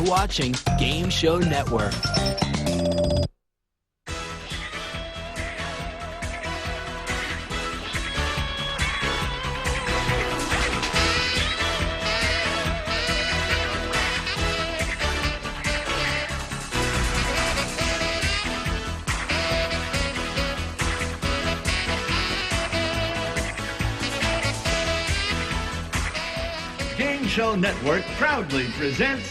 You're watching Game Show Network. Game Show Network proudly presents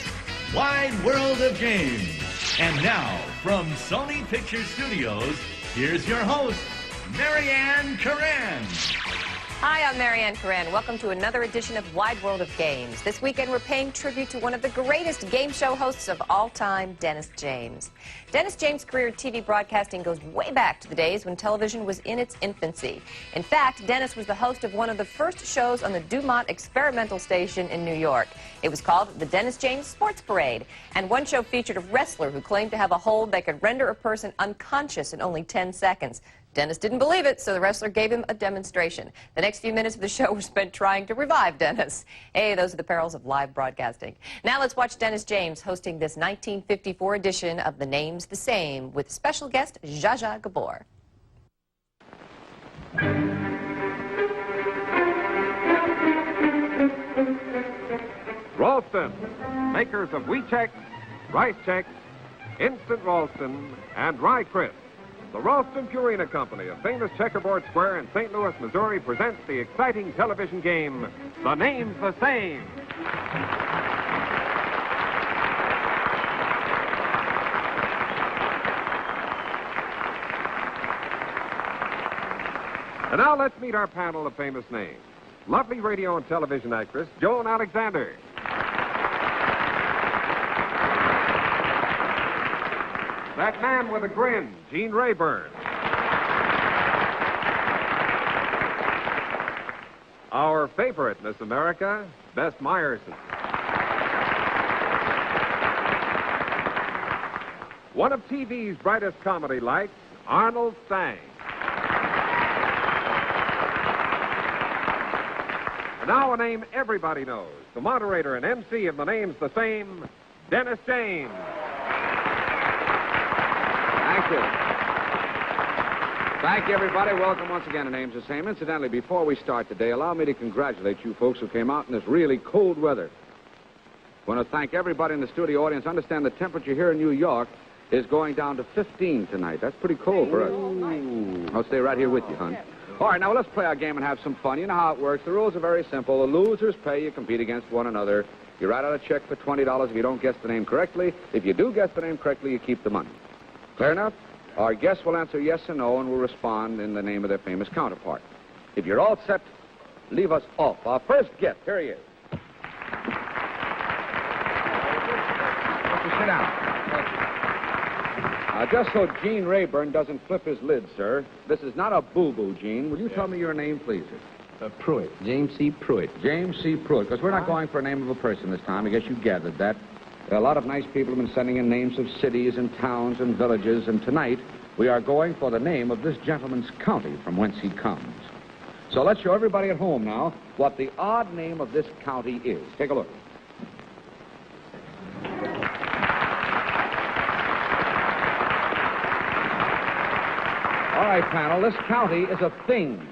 Wide World of Games. And now, from Sony Picture Studios, here's your host, Marianne Curran. Hi, I'm Marianne Curran. Welcome to another edition of Wide World of Games. This weekend, we're paying tribute to one of the greatest game show hosts of all time, Dennis James. Dennis James' career in TV broadcasting goes way back to the days when television was in its infancy. In fact, Dennis was the host of one of the first shows on the Dumont Experimental Station in New York. It was called the Dennis James Sports Parade, and one show featured a wrestler who claimed to have a hold that could render a person unconscious in only 10 seconds. Dennis didn't believe it, so the wrestler gave him a demonstration. The next few minutes of the show were spent trying to revive Dennis. Hey, those are the perils of live broadcasting. Now let's watch Dennis James hosting this 1954 edition of The Name's the Same with special guest Zsa Zsa Gabor. Ralston, makers of Wheat Chex, Rice Chex, Instant Ralston, and Rye Crisp. The Ralston Purina Company of famous Checkerboard Square in St. Louis, Missouri presents the exciting television game, The Name's the Same. And now let's meet our panel of famous names. Lovely radio and television actress, Joan Alexander. That man with a grin, Gene Rayburn. Our favorite Miss America, Bess Myerson. One of TV's brightest comedy lights, Arnold Stang. And now a name everybody knows, the moderator and MC of The Name's the Same, Dennis James. Thank you. Thank you, everybody. Welcome once again to Names the Same. Incidentally, before we start today, allow me to congratulate you folks who came out in this really cold weather. I want to thank everybody in the studio audience. Understand the temperature here in New York is going down to 15 tonight. That's pretty cold for us. I'll stay right here with you, hon. All right, now let's play our game and have some fun. You know how it works. The rules are very simple. The losers pay. You compete against one another. You write out a check for $20 if you don't guess the name correctly. If you do guess the name correctly, you keep the money. Clear enough? Our guests will answer yes or no and will respond in the name of their famous counterpart. If you're all set, leave us off. Our first guest, here he is. Sit down. Just so Gene Rayburn doesn't flip his lid, sir, this is not a boo-boo, Gene. Will you tell me your name, please, sir? Pruitt. James C. Pruitt. James C. Pruitt, because we're not going for a name of a person this time. I guess you gathered that. A lot of nice people have been sending in names of cities and towns and villages, and tonight we are going for the name of this gentleman's county from whence he comes. So let's show everybody at home now what the odd name of this county is. Take a look. All right, panel, this county is a thing.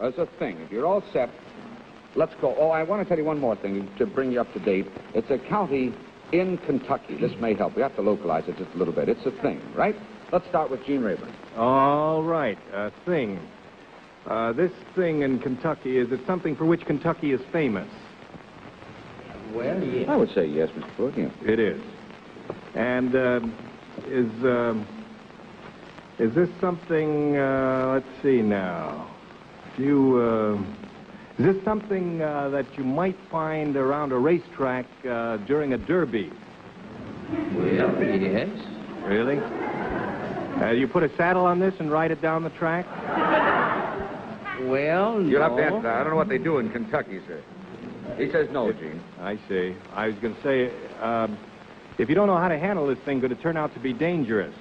It's a thing. If you're all set, let's go. Oh, I want to tell you one more thing to bring you up to date. It's a county in Kentucky. This may help. We have to localize it just a little bit. It's a thing, right? Let's start with Gene Rayburn. All right, a thing. This thing in Kentucky, is it something for which Kentucky is famous? Well, yes. I would say yes, Mr. Pruitt, yeah. It is. And is this something, let's see now. Is this something that you might find around a racetrack during a derby? Well, yes. Really? You put a saddle on this and ride it down the track? Well, no. You'll have to answer that. I don't know what they do in Kentucky, sir. He says no, Gene. I see. I was going to say, if you don't know how to handle this thing, could it turn out to be dangerous?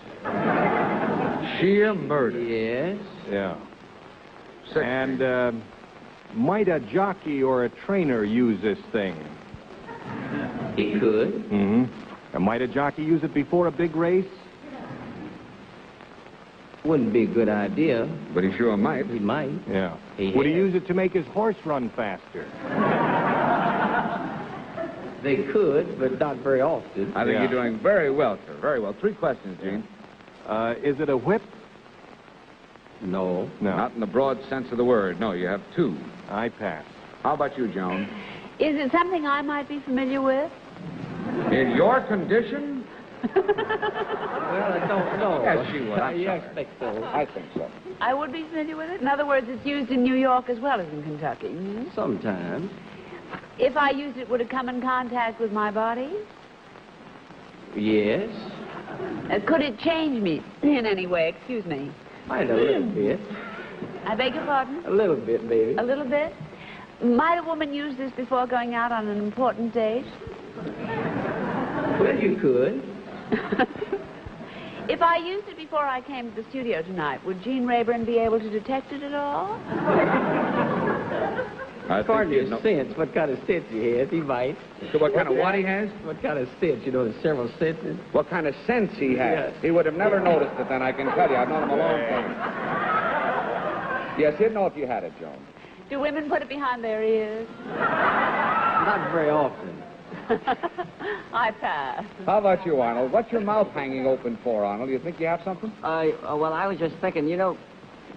Sheer murder. Yes. Yeah. And might a jockey or a trainer use this thing? He could. Mm-hmm. And might a jockey use it before a big race? Wouldn't be a good idea. But he sure might. He might. Yeah. He Would he has. use it to make his horse run faster? They could, but not very often. I think Yeah. you're doing very well, sir. Very well. 3 questions, Gene. Is it a whip? No. No. Not in the broad sense of the word. No, you have 2. I pass. How about you, Joan? Is it something I might be familiar with? In your condition? Well, I don't know. Yes, she would. I'm I sorry. expect so. I think so. I would be familiar with it. In other words, it's used in New York as well as in Kentucky. Sometimes. If I used it, would it come in contact with my body? Yes. Could it change me in any way? Excuse me. Might a little bit. I beg your pardon? A little bit, baby. A little bit? Might a woman use this before going out on an important date? Well, you could. If I used it before I came to the studio tonight, would Gene Rayburn be able to detect it at all? I According to you his know. sense, what kind of sense he has, he might. So what kind of what he has? What kind of sense? You know, there's several senses. What kind of sense he has? Yes. He would have never noticed it then, I can tell you. I've known him a long time. Yes, he'd know if you had it, Joan. Do women put it behind their ears? Not very often. I pass. How about you, Arnold? What's your mouth hanging open for, Arnold? Do you think you have something? Well, I was just thinking, you know,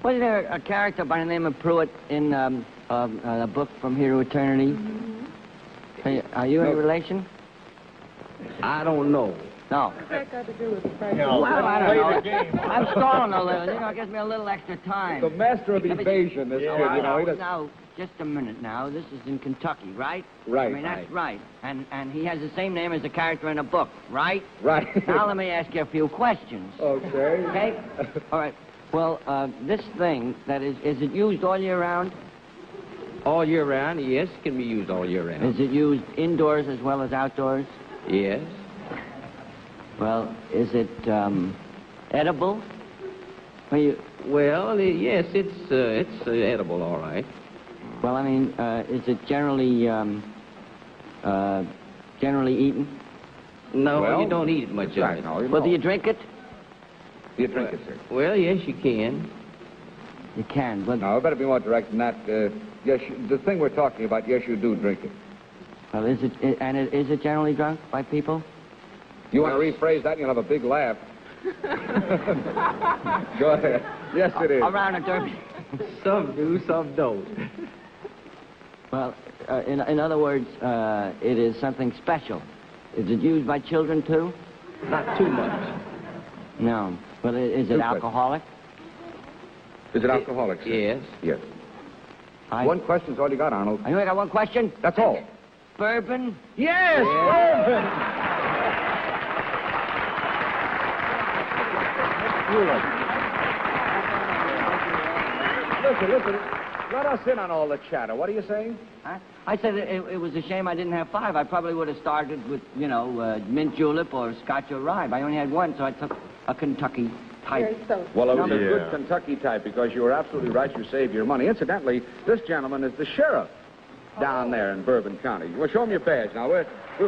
wasn't there a character by the name of Pruitt in a book From Here to Eternity? Are you any relation? I don't know. No. Well, I don't know. I'm stalling a little. You know, it gives me a little extra time. The master of evasion, this kid, you know. He does... Now, just a minute now. This is in Kentucky, right? Right. I mean, that's right. And he has the same name as a character in a book, right? Right. Now let me ask you a few questions. Okay. Okay? All right. Well, this thing, that is it used all year round? All year round, yes, it can be used all year round. Is it used indoors as well as outdoors? Yes. Well, is it edible? Well, yes, it's edible, all right. Well, I mean, is it generally eaten? No, Well, you don't eat much of right, it. no, you Well, know. do you drink it? Do you drink it, sir? Well, yes, you can. You can, but No, it better be more direct than that. Yes, the thing we're talking about, yes, you do drink it. well, is it generally drunk by people? You want to rephrase that, and you'll have a big laugh. Go ahead. Yes, it is. Around a derby. Some do, some don't. Well, in other words, it is something special. Is it used by children too? Not too much. No. Well, is Two it questions. alcoholic? Is it alcoholic, sir? Yes. Yes. One question's all you got, Arnold. I only got one question. That's all. Bourbon? Yes, bourbon! Listen. Let us in on all the chatter. What are you saying? Huh? I said it was a shame I didn't have 5. I probably would have started with, you know, mint julep or Scotch or rye. I only had 1, so I took a Kentucky type. Well, it was a Yeah. good Kentucky type because you were absolutely right. You saved your money. Incidentally, this gentleman is the sheriff down there in Bourbon County. Well, show him your badge now. We're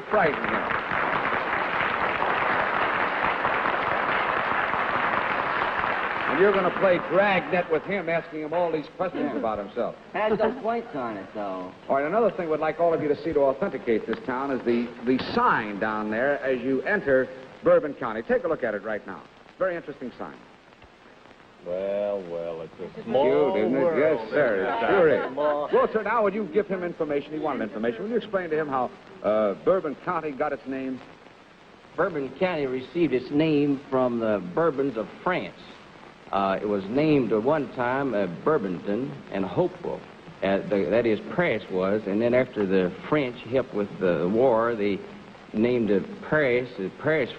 frightening him. And you're going to play dragnet with him, asking him all these questions about himself. Has those points on it, though. All right, another thing we'd like all of you to see to authenticate this town is the sign down there as you enter Bourbon County. Take a look at it right now. Very interesting sign. Well, it's a small Cute, isn't it? world. Yes, sir. It It's sure a is. small- Well, sir, now would you give him information? He wanted information. Will you explain to him how Bourbon County got its name? Bourbon County received its name from the Bourbons of France. It was named at one time Bourbonton and Hopewell. That is, Paris was, and then after the French helped with the war, they named it Paris,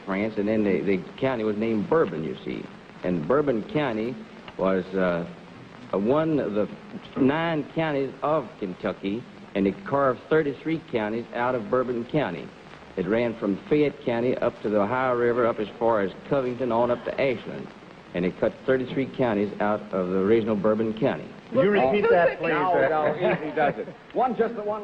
France, and then the county was named Bourbon, you see. And Bourbon County was one of the 9 counties of Kentucky, and it carved 33 counties out of Bourbon County. It ran from Fayette County up to the Ohio River, up as far as Covington, on up to Ashland. and it cut 33 counties out of the original Bourbon County. Could you repeat that, please? No, easy does it. One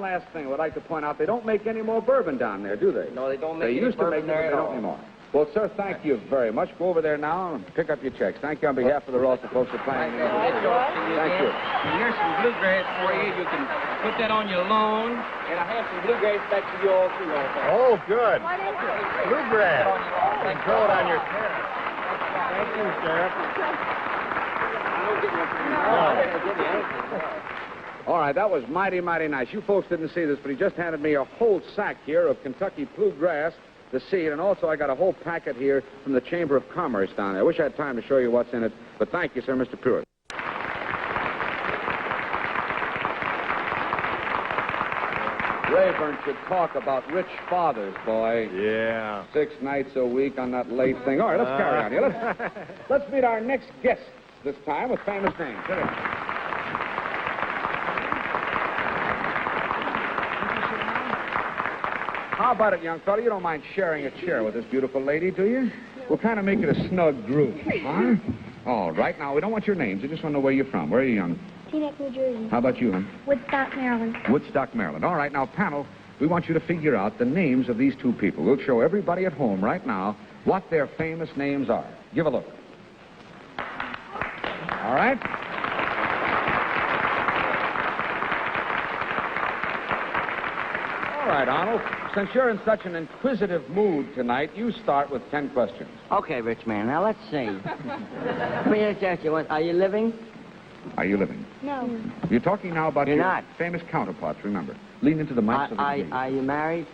last thing I would like to point out. They don't make any more bourbon down there, do they? No, they don't make They any used to bourbon make there it, at but they don't all. anymore. Well, sir, thank you very much. Go over there now and pick up your checks. Thank you on behalf of the Ralston folks for playing. Thank you. Here's some bluegrass for you. You can put that on your lawn. And I have some bluegrass back to you all, too. Oh, good. Bluegrass. And throw it on your terrace. Thank you, Sheriff. All right, that was mighty, mighty nice. You folks didn't see this, but he just handed me a whole sack here of Kentucky bluegrass, the seed, and also I got a whole packet here from the Chamber of Commerce down there. I wish I had time to show you what's in it, but thank you, sir, Mr. Pruitt. Rayburn should talk about rich fathers, boy. Yeah. 6 nights a week on that late thing. All right, let's carry on here. Let's meet our next guests, this time with famous names. Sit down. How about it, young fellow? You don't mind sharing a chair with this beautiful lady, do you? We'll kind of make it a snug group, huh? All right. Now, we don't want your names. We just want to know where you're from. Where are you, young? Teaneck, New Jersey. How about you, hon? Woodstock, Maryland. Woodstock, Maryland. All right. Now, panel, we want you to figure out the names of these two people. We'll show everybody at home right now what their famous names are. Give a look. All right? All right, Arnold. Since you're in such an inquisitive mood tonight, you start with 10 questions. Okay, rich man. Now, let's see. Let me just ask you one. Are you living? Are you living? No. You're talking now about You're your not. famous counterparts, remember. Lean into the mic so they can hear you. Are you married?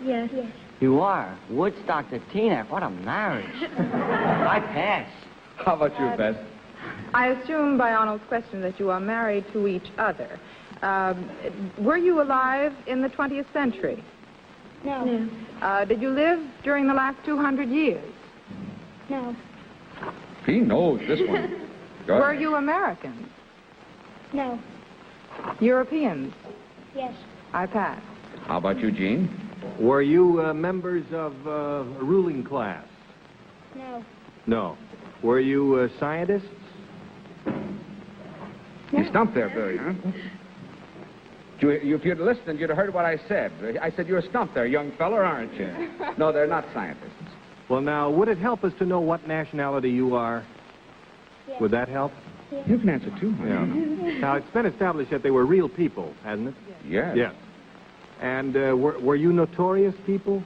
Yes. Yes. You are. Woodstock to Teaneck. What a marriage. I pass. How about you, Bess? I assume by Arnold's question that you are married to each other. Were you alive in the 20th century? No. Did you live during the last 200 years? No. He knows this one. Go Were ahead. you Americans? No. Europeans? Yes. I pass. How about you, Gene? Were you members of a ruling class? No. No. Were you scientists? You stumped there, Billy, huh? If you'd listened, you'd have heard what I said. I said you're stumped there, young feller, aren't you? No, they're not scientists. Well, now, would it help us to know what nationality you are? Yes. Would that help? Yes. You can answer, too. Yeah. Now, it's been established that they were real people, hasn't it? Yes. Yes. And were you notorious people?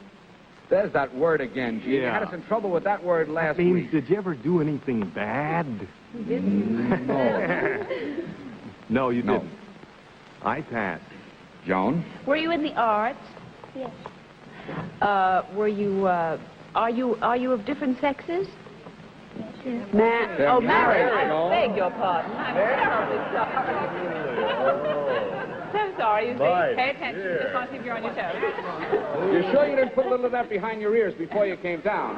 There's that word again, Gene. You Yeah. had us in trouble with that word last I mean, week. did you ever do anything bad? No. No, you No. didn't. I passed. Joan? Were you in the arts? Yes. Were you, are you of different sexes? Yes. They're married, I no? beg your pardon. I'm terribly sorry. So sorry, you see. Right. Pay attention. Yeah. Just want to see if you're on your toes. You sure you didn't put a little of that behind your ears before you came down?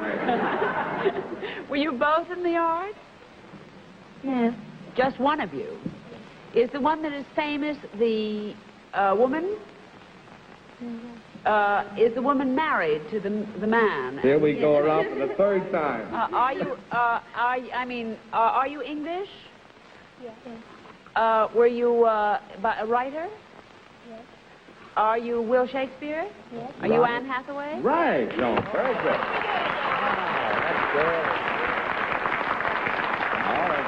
Were you both in the arts? No. Just one of you. Is the one that is famous the woman? Is the woman married to the man? Here we go around for the third time. Are you English? Yes. Were you a writer? Yes. Are you Will Shakespeare? Yes. Are you Anne Hathaway? Right, Joan. Very good. That's good. All right.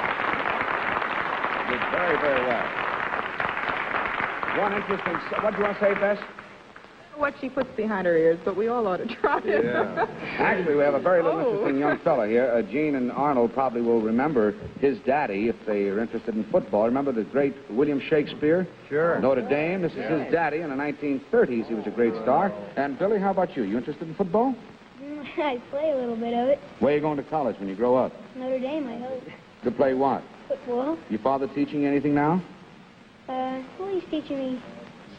Did very, very well. One interesting... What do you want to say, Bess? What she puts behind her ears, but we all ought to try it. Yeah. Actually, we have a very little interesting young fella here. Gene and Arnold probably will remember his daddy if they are interested in football. Remember the great William Shakespeare? Sure. Notre Dame. This is his daddy. In the 1930s, he was a great star. And, Billy, how about you? You interested in football? I play a little bit of it. Where are you going to college when you grow up? Notre Dame, I hope. To play what? Football. Your father teaching you anything now? Well, he's teaching me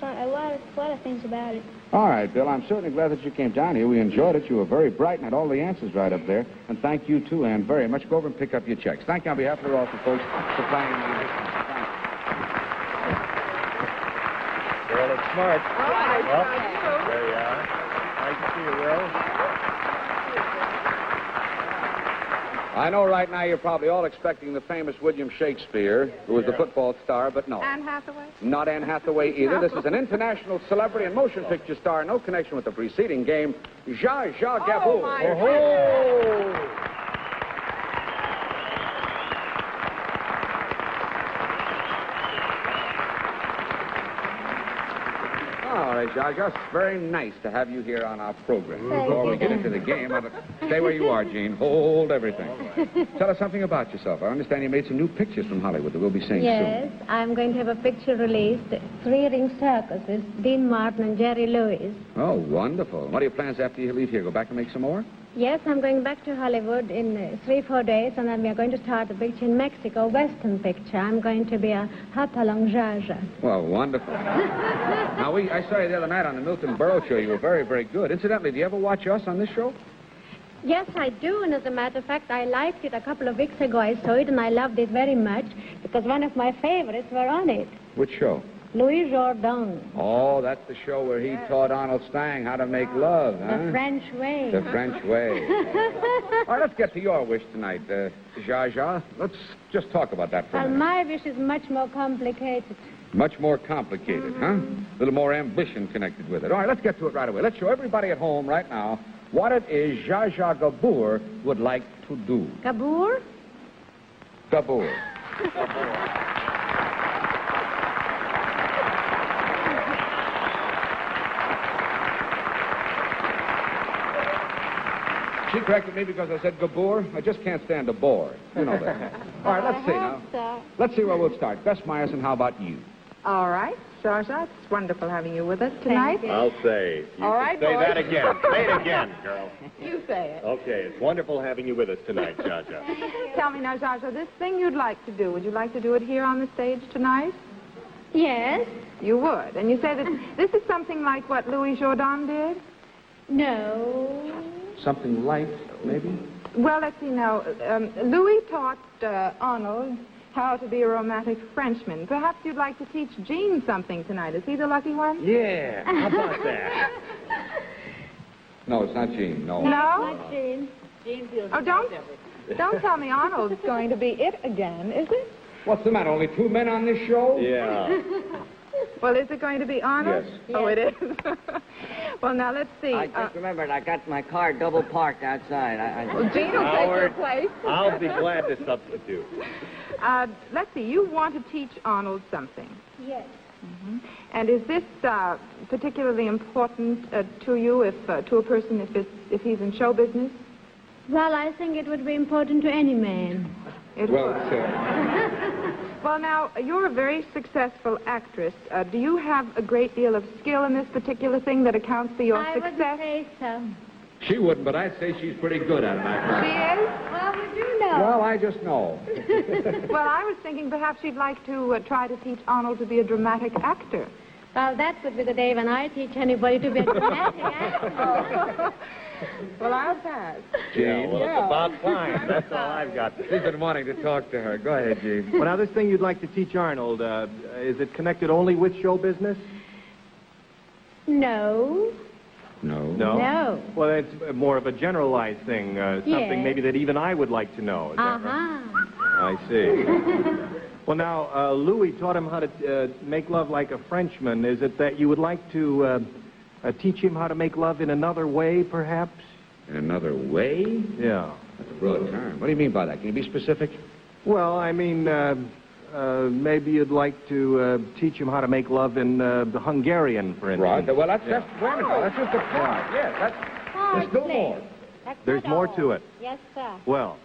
a lot of things about it. All right, Bill, I'm certainly glad that you came down here. We enjoyed it. You were very bright and had all the answers right up there. And thank you, too, Ann, very much. Go over and pick up your checks. Thank you on behalf of the Ralston folks for playing. Well, it's smart. Right. Well, there you are. Nice to see you, Will. I know right now you're probably all expecting the famous William Shakespeare, who was the football star, but no. Anne Hathaway? Not Anne Hathaway either. This is an international celebrity and motion picture star, no connection with the preceding game, Zsa Zsa Gabor. All right, Zsa Zsa, it's very nice to have you here on our program. Before we get into the game, stay where you are, Gene. Hold everything. Tell us something about yourself. I understand you made some new pictures from Hollywood that we'll be seeing soon. Yes, I'm going to have a picture released, Three Ring Circus, with Dean Martin and Jerry Lewis. Oh, wonderful. What are your plans after you leave here? Go back and make some more? Yes, I'm going back to Hollywood in 3-4 days, and then we are going to start a picture in Mexico, a Western picture. I'm going to be a Hopalong Zsa Zsa. Well, wonderful. Now, I saw you the other night on the Milton Berle show. You were very, very good. Incidentally, do you ever watch us on this show? Yes, I do, and as a matter of fact, I liked it a couple of weeks ago. I saw it, and I loved it very much, because one of my favorites were on it. Which show? Louis Jourdan. Oh, that's the show where he taught Arnold Stang how to make love, huh? The French way. The French way. All right, let's get to your wish tonight, Zsa Zsa. Let's just talk about that for a Well, minute. my wish is much more complicated. Much more complicated, huh? A little more ambition connected with it. All right, let's get to it right away. Let's show everybody at home right now what it is Zsa Zsa Gabor would like to do. Gabor? Gabor. She corrected me because I said Gabor. I just can't stand a bore. You know that. All right, let's see now. Let's see where we'll start. Gus Myerson, how about you? All right, Zsa Zsa, it's wonderful having you with us tonight. I'll say. You All right, say boys. that again. Say it again, girl. You say it. Okay, it's wonderful having you with us tonight, Zsa Zsa. Tell me now, Zsa Zsa, this thing you'd like to do, would you like to do it here on the stage tonight? Yes. You would. And you say that this is something like what Louis Jourdan did? No. Something light, maybe? Well, let's see now. Louis taught Arnold how to be a romantic Frenchman. Perhaps you'd like to teach Gene something tonight. Is he the lucky one? Yeah, how about that? No, it's not Gene. No. No? Not Gene. Oh, don't tell me Arnold's going to be it again, is it? What's the matter? Only two men on this show? Yeah. Well, is it going to be Arnold? Yes. Oh, it is. Well, now, let's see. I just remembered I got my car double parked outside. Well, Gene will take your place. I'll be glad to substitute. Let's see. You want to teach Arnold something. Yes. And is this particularly important to you, to a person, if he's in show business? Well, I think it would be important to any man. It Well, would. Well, now, you're a very successful actress. Do you have a great deal of skill in this particular thing that accounts for your I wouldn't success? say so. she wouldn't, but I'd say she's pretty good at it. She is? Well, would you know? Well, I just know. Well, I was thinking perhaps you'd like to try to teach Arnold to be a dramatic actor. Well, that would be the day when I teach anybody to be a dramatic actor. Well, I'll pass. Gene? Well, it's about time. That's all I've got to say. She's been wanting to talk to her. Go ahead, Gene. Well, now, this thing you'd like to teach Arnold, is it connected only with show business? No. No. No? No. Well, it's more of a generalized thing, something Yes. maybe that even I would like to know. Is that right? I see. Well, now, Louis taught him how to make love like a Frenchman. Is it that you would like to teach him how to make love in another way, perhaps? In another way? Yeah. That's a broad term. What do you mean by that? Can you be specific? Well, I mean, maybe you'd like to teach him how to make love in the Hungarian, for instance. Right. Well, that's wait a minute. That's just a part. Yes, there's still more. There's more to it. Yes, sir. Well,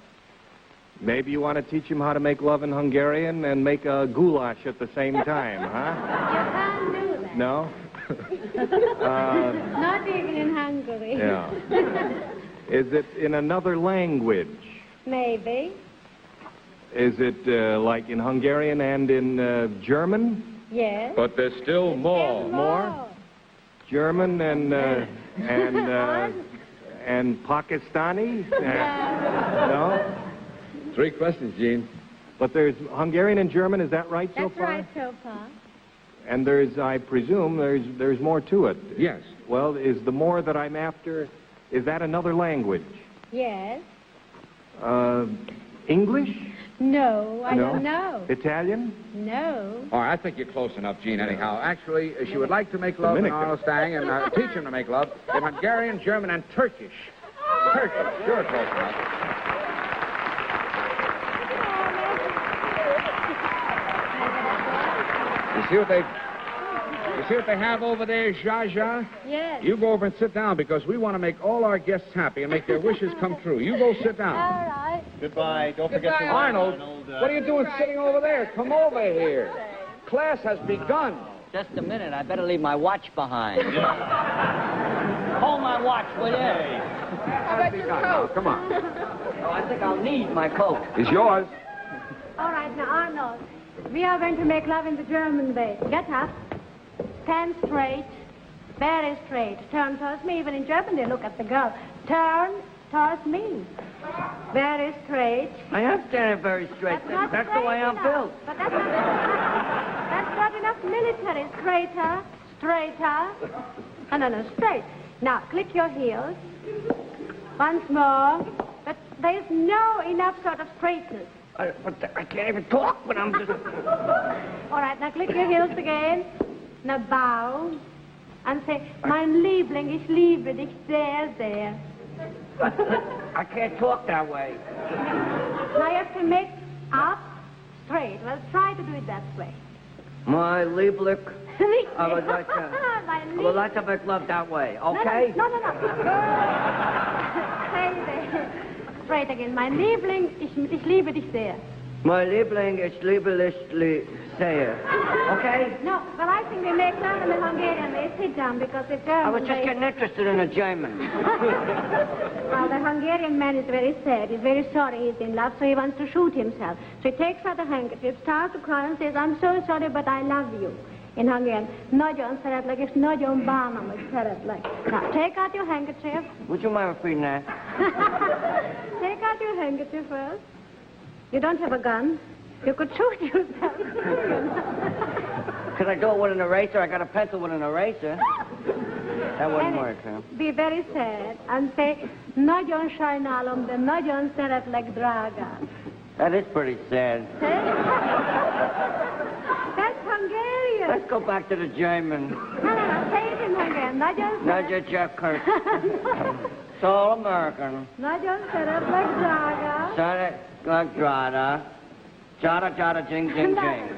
maybe you want to teach him how to make love in Hungarian and make a goulash at the same time, huh? You can't do that. No? Not even in Hungary. Yeah. Is it in another language? Maybe. Is it like in Hungarian and in German? Yes. But there's still more. More? German and Pakistani? No? 3 questions, Gene. But there's Hungarian and German, is that right so That's far? right so far. And there's, I presume, there's more to it. Yes. Well, is the more that I'm after, is that another language? Yes. English? No, I don't know. Italian? No. All right, I think you're close enough, Gene, anyhow. Actually, she would like to make love to Arnold Stang and teach him to make love in Hungarian, German, and Turkish. Turkish, sure, close enough. You see what they have over there, Zsa Zsa? Yes. You go over and sit down because we want to make all our guests happy and make their wishes come true. You go sit down. All right. Goodbye. Don't forget to... Arnold, what are you doing sitting over there? Come over here. Class has begun. Just a minute. I better leave my watch behind. Hold my watch, will you? How about your coat? Come on. Oh, I think I'll need my coat. It's yours. All right, now, Arnold, we are going to make love in the German way. Get up. Stand straight. Very straight. Turn towards me. Even in German, they look at the girl. Turn towards me. Very straight. I am standing very straight. That's the way I'm built. But that's not enough military. Straighter. Straighter. No, straight. Now, click your heels. Once more. But there's no enough sort of straightness. I can't even talk when I'm just... All right, now click your heels again. Now bow. And say, mein Liebling, ich liebe dich sehr, sehr. I can't talk that way. Now you have to make up straight. Well, try to do it that way. My Liebling, I would like to make love that way, okay? No. Say there. Straight again. Mein Liebling, ich liebe dich sehr. My Liebling, ich liebe dich sehr. Okay? No, well, I think they make love in the Hungarian. They sit down because the German... I was just getting interested in a German. Well, the Hungarian man is very sad. He's very sorry he's in love, so he wants to shoot himself. So he takes out a handkerchief, starts to cry and says, I'm so sorry, but I love you. In Hungarian, nagyon szeretlek, és nagyon bánom, hogy szeretlek. Now, take out your handkerchief. Would you mind repeating that? Take out your handkerchief first. You don't have a gun. You could shoot yourself. Could I do it with an eraser? I got a pencil with an eraser. That wouldn't work, huh? Be very sad and say, nagyon sajnálom, de nagyon szeretlek, drága. That is pretty sad. That's Hungarian. Let's go back to the German. No, say it in Hungarian. Nagyon Jackert. It's all American. Nagyon szeretlek, drága. Szeretlek, drága. Jada, jada, jing, jing, jing.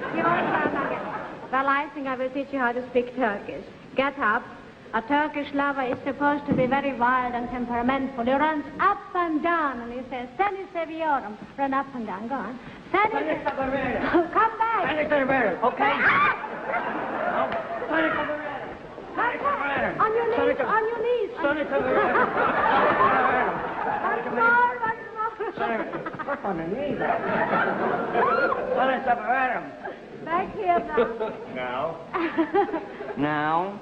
Well, I think I will teach you how to speak Turkish. Get up. A Turkish lover is supposed to be very wild and temperamental. He runs up and down and he says, Seni seviyorum. Run up and down. Go on. Seni seviyorum. Come back. Seni seviyorum. Okay? Seni seviyorum. On your knees. On your knees. Seni seviyorum. Once more. On the knees. Seni seviyorum. Back here now. Now?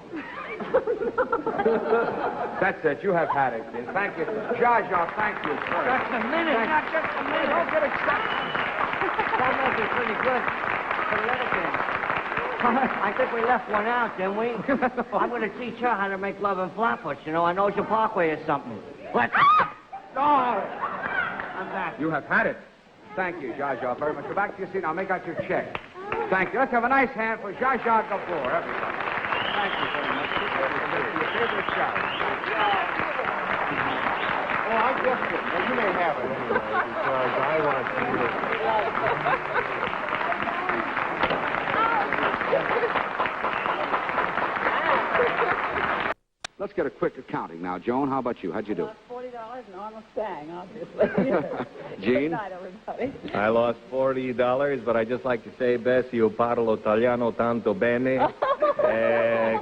That's it. You have had it, kid. Thank you. Zsa Zsa, thank you. Just a minute, not just a minute. Don't get excited. That must be pretty good for the other thing. I think we left one out, didn't we? I'm going to teach her how to make love in Flatbush, you know, on Ocean Parkway or something. Let's... Oh! I'm back. You have had it. Thank you, Zsa Zsa, very much. Go back to your seat. I'll make out your check. Thank you. Let's have a nice hand for Zsa Zsa Gabor, everybody. Thank you very much. Your favorite shot. Oh, I guessed it. Well, you may have it anyway, because I want to see this. Let's get a quick accounting now. Joan, how about you? How'd you do? $40 and Arnold Stang, obviously. Gene? Good night, everybody. I lost $40, but I just like to say, Bessie, io parlo italiano tanto bene.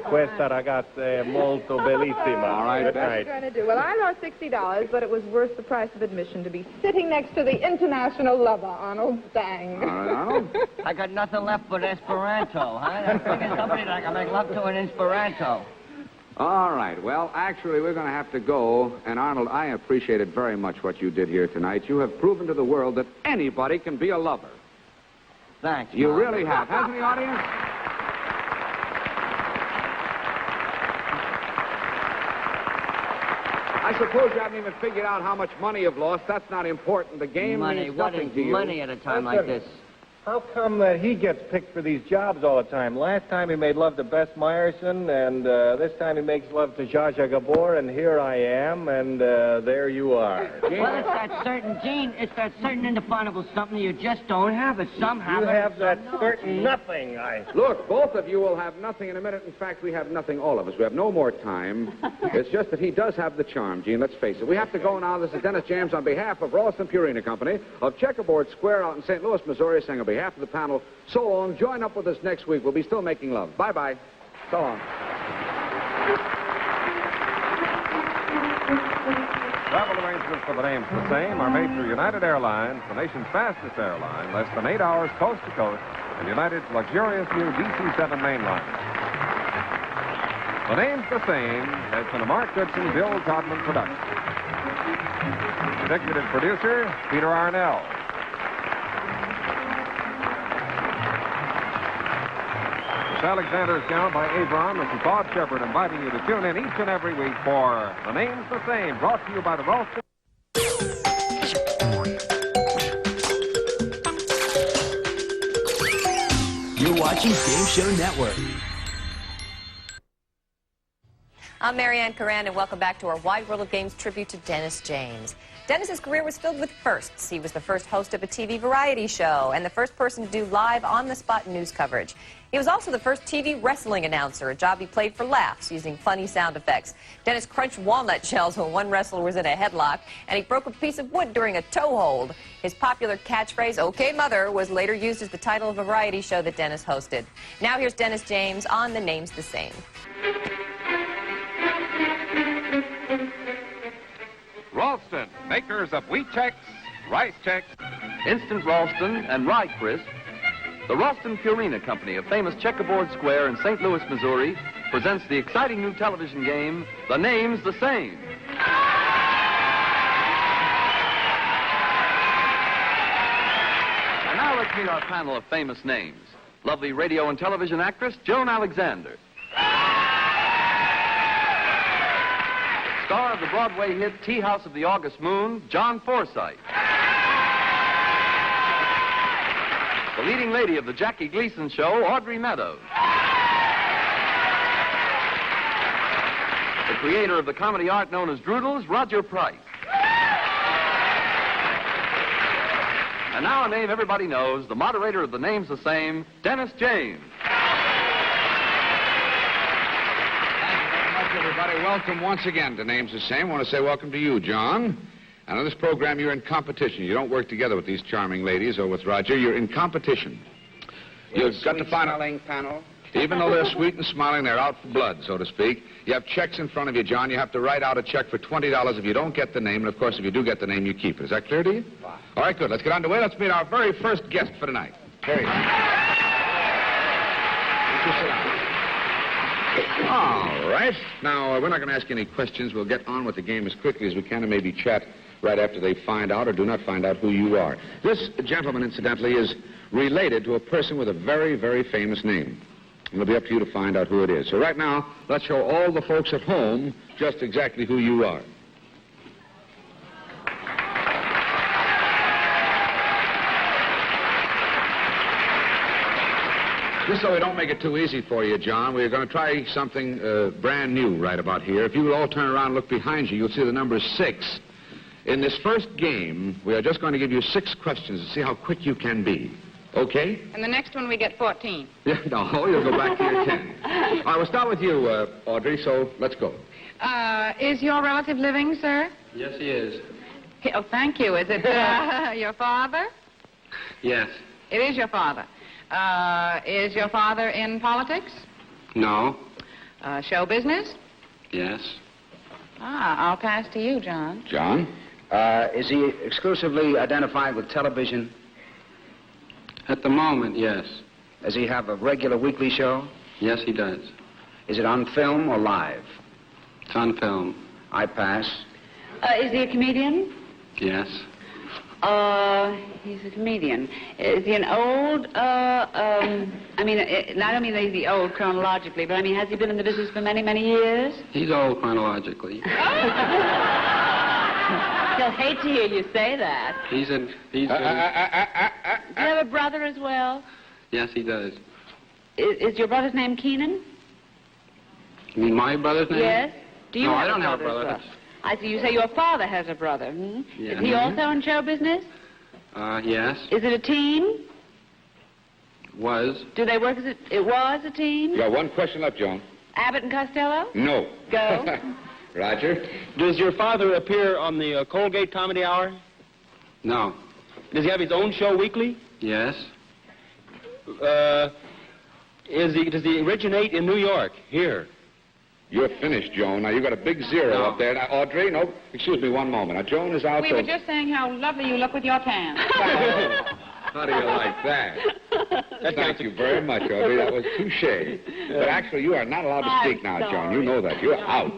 Questa ragazza è molto bellissima. All right, Good What are night. you going to do? Well, I lost $60, but it was worth the price of admission to be sitting next to the international lover, Arnold Stang. All right, Arnold. I got nothing left but Esperanto, huh? I'm thinking somebody that I can make love to in Esperanto. All right. Well, actually, we're going to have to go. And, Arnold, I appreciate it very much what you did here tonight. You have proven to the world that anybody can be a lover. Thanks, You Mom. really have. Hasn't the audience? I I suppose you haven't even figured out how much money you've lost. That's not important. The game Money, means what nothing is to you. money at a time like this? How come that he gets picked for these jobs all the time? Last time he made love to Bess Meyerson, and this time he makes love to Zsa Zsa Gabor, and here I am, and there you are. Well, it's that certain, Gene, it's that certain indefinable something you just don't have. It somehow. You have that certain Gene. nothing. Look, both of you will have nothing in a minute. In fact, we have nothing, all of us. We have no more time. It's just that he does have the charm, Gene, let's face it. We have to go now. This is Dennis James on behalf of Ralston Purina Company of Checkerboard Square out in St. Louis, Missouri, saying on behalf of the panel, so long. Join up with us next week. We'll be still making love. Bye-bye. So long. Travel arrangements for the names the same are made through United Airlines, the nation's fastest airline, less than 8 hours coast to coast, and United's luxurious new DC-7 mainline. The name's the same has been a Mark Goodson, Bill Todman production. Executive producer, Peter Arnell. Alexander's Count by Avron. This is Bob Shepard inviting you to tune in each and every week for The Name's the Same, brought to you by the Ralston. You're watching Game Show Network. I'm Marianne Curran, and welcome back to our Wide World of Games tribute to Dennis James. Dennis's career was filled with firsts. He was the first host of a TV variety show and the first person to do live on-the-spot news coverage. He was also the first TV wrestling announcer, a job he played for laughs using funny sound effects. Dennis crunched walnut shells when one wrestler was in a headlock, and he broke a piece of wood during a toe hold. His popular catchphrase, "Okay, Mother," was later used as the title of a variety show that Dennis hosted. Now here's Dennis James on The Name's the Same. Ralston, makers of Wheat Chex, Rice Chex, Instant Ralston and Rye Crisp, the Ralston Purina Company of famous Checkerboard Square in St. Louis, Missouri, presents the exciting new television game, The Name's the Same. And now let's meet our panel of famous names. Lovely radio and television actress, Joan Alexander. Star of the Broadway hit Tea House of the August Moon, John Forsythe. The leading lady of the Jackie Gleason Show, Audrey Meadows. The creator of the comedy art known as Droodles, Roger Price. And now a name everybody knows, the moderator of The Name's the Same, Dennis James. Everybody, welcome once again to Names the Same. I want to say welcome to you, John. And on this program, you're in competition. You don't work together with these charming ladies or with Roger. You're in competition. You've got to find a panel. Even though they're sweet and smiling, they're out for blood, so to speak. You have checks in front of you, John. You have to write out a check for $20 if you don't get the name. And, of course, if you do get the name, you keep it. Is that clear to you? Fine. All right, good. Let's get underway. Let's meet our very first guest for tonight. Here he is. All right. Now, we're not going to ask any questions. We'll get on with the game as quickly as we can and maybe chat right after they find out or do not find out who you are. This gentleman, incidentally, is related to a person with a very, very famous name. It'll be up to you to find out who it is. So right now, let's show all the folks at home just exactly who you are. Just so we don't make it too easy for you, John, we're going to try something brand new right about here. If you will all turn around and look behind you, you'll see the number 6. In this first game, we are just going to give you 6 questions to see how quick you can be. Okay? And the next one we get 14. Yeah, no, you'll go back to your 10. All right, we'll start with you, Audrey, so let's go. Is your relative living, sir? Yes, he is. Oh, thank you. Is it your father? Yes. It is your father. Is your father in politics? No. Show business? Yes. I'll pass to you, John. John? Is he exclusively identified with television? At the moment, yes. Does he have a regular weekly show? Yes, he does. Is it on film or live? It's on film. I pass. Is he a comedian? Yes. He's a comedian. Is he an old, I don't mean that he's old chronologically, but I mean, has he been in the business for many, many years? He's old chronologically. He'll hate to hear you say that. He's in... Do you have a brother as well? Yes, he does. Is your brother's name Keenan? You mean my brother's name? Yes. Do you No, have I don't have a brother as brother. well? I see. You say your father has a brother. Hmm? Yeah. Is he also in show business? Yes. Is it a team? Was. Do they work as it was a team? You got one question left, Joan. Abbott and Costello? No. Go. Roger? Does your father appear on the Colgate Comedy Hour? No. Does he have his own show weekly? Yes. Does he originate in New York, here? You're finished, Joan. Now, you got a big zero up there. Now, Audrey, no, excuse me one moment. Now, Joan is out We were just saying how lovely you look with your tan. How do you like that? Thank you very much, Audrey. That was touche. But actually, you are not allowed to speak now, Joan. You know that. You're out.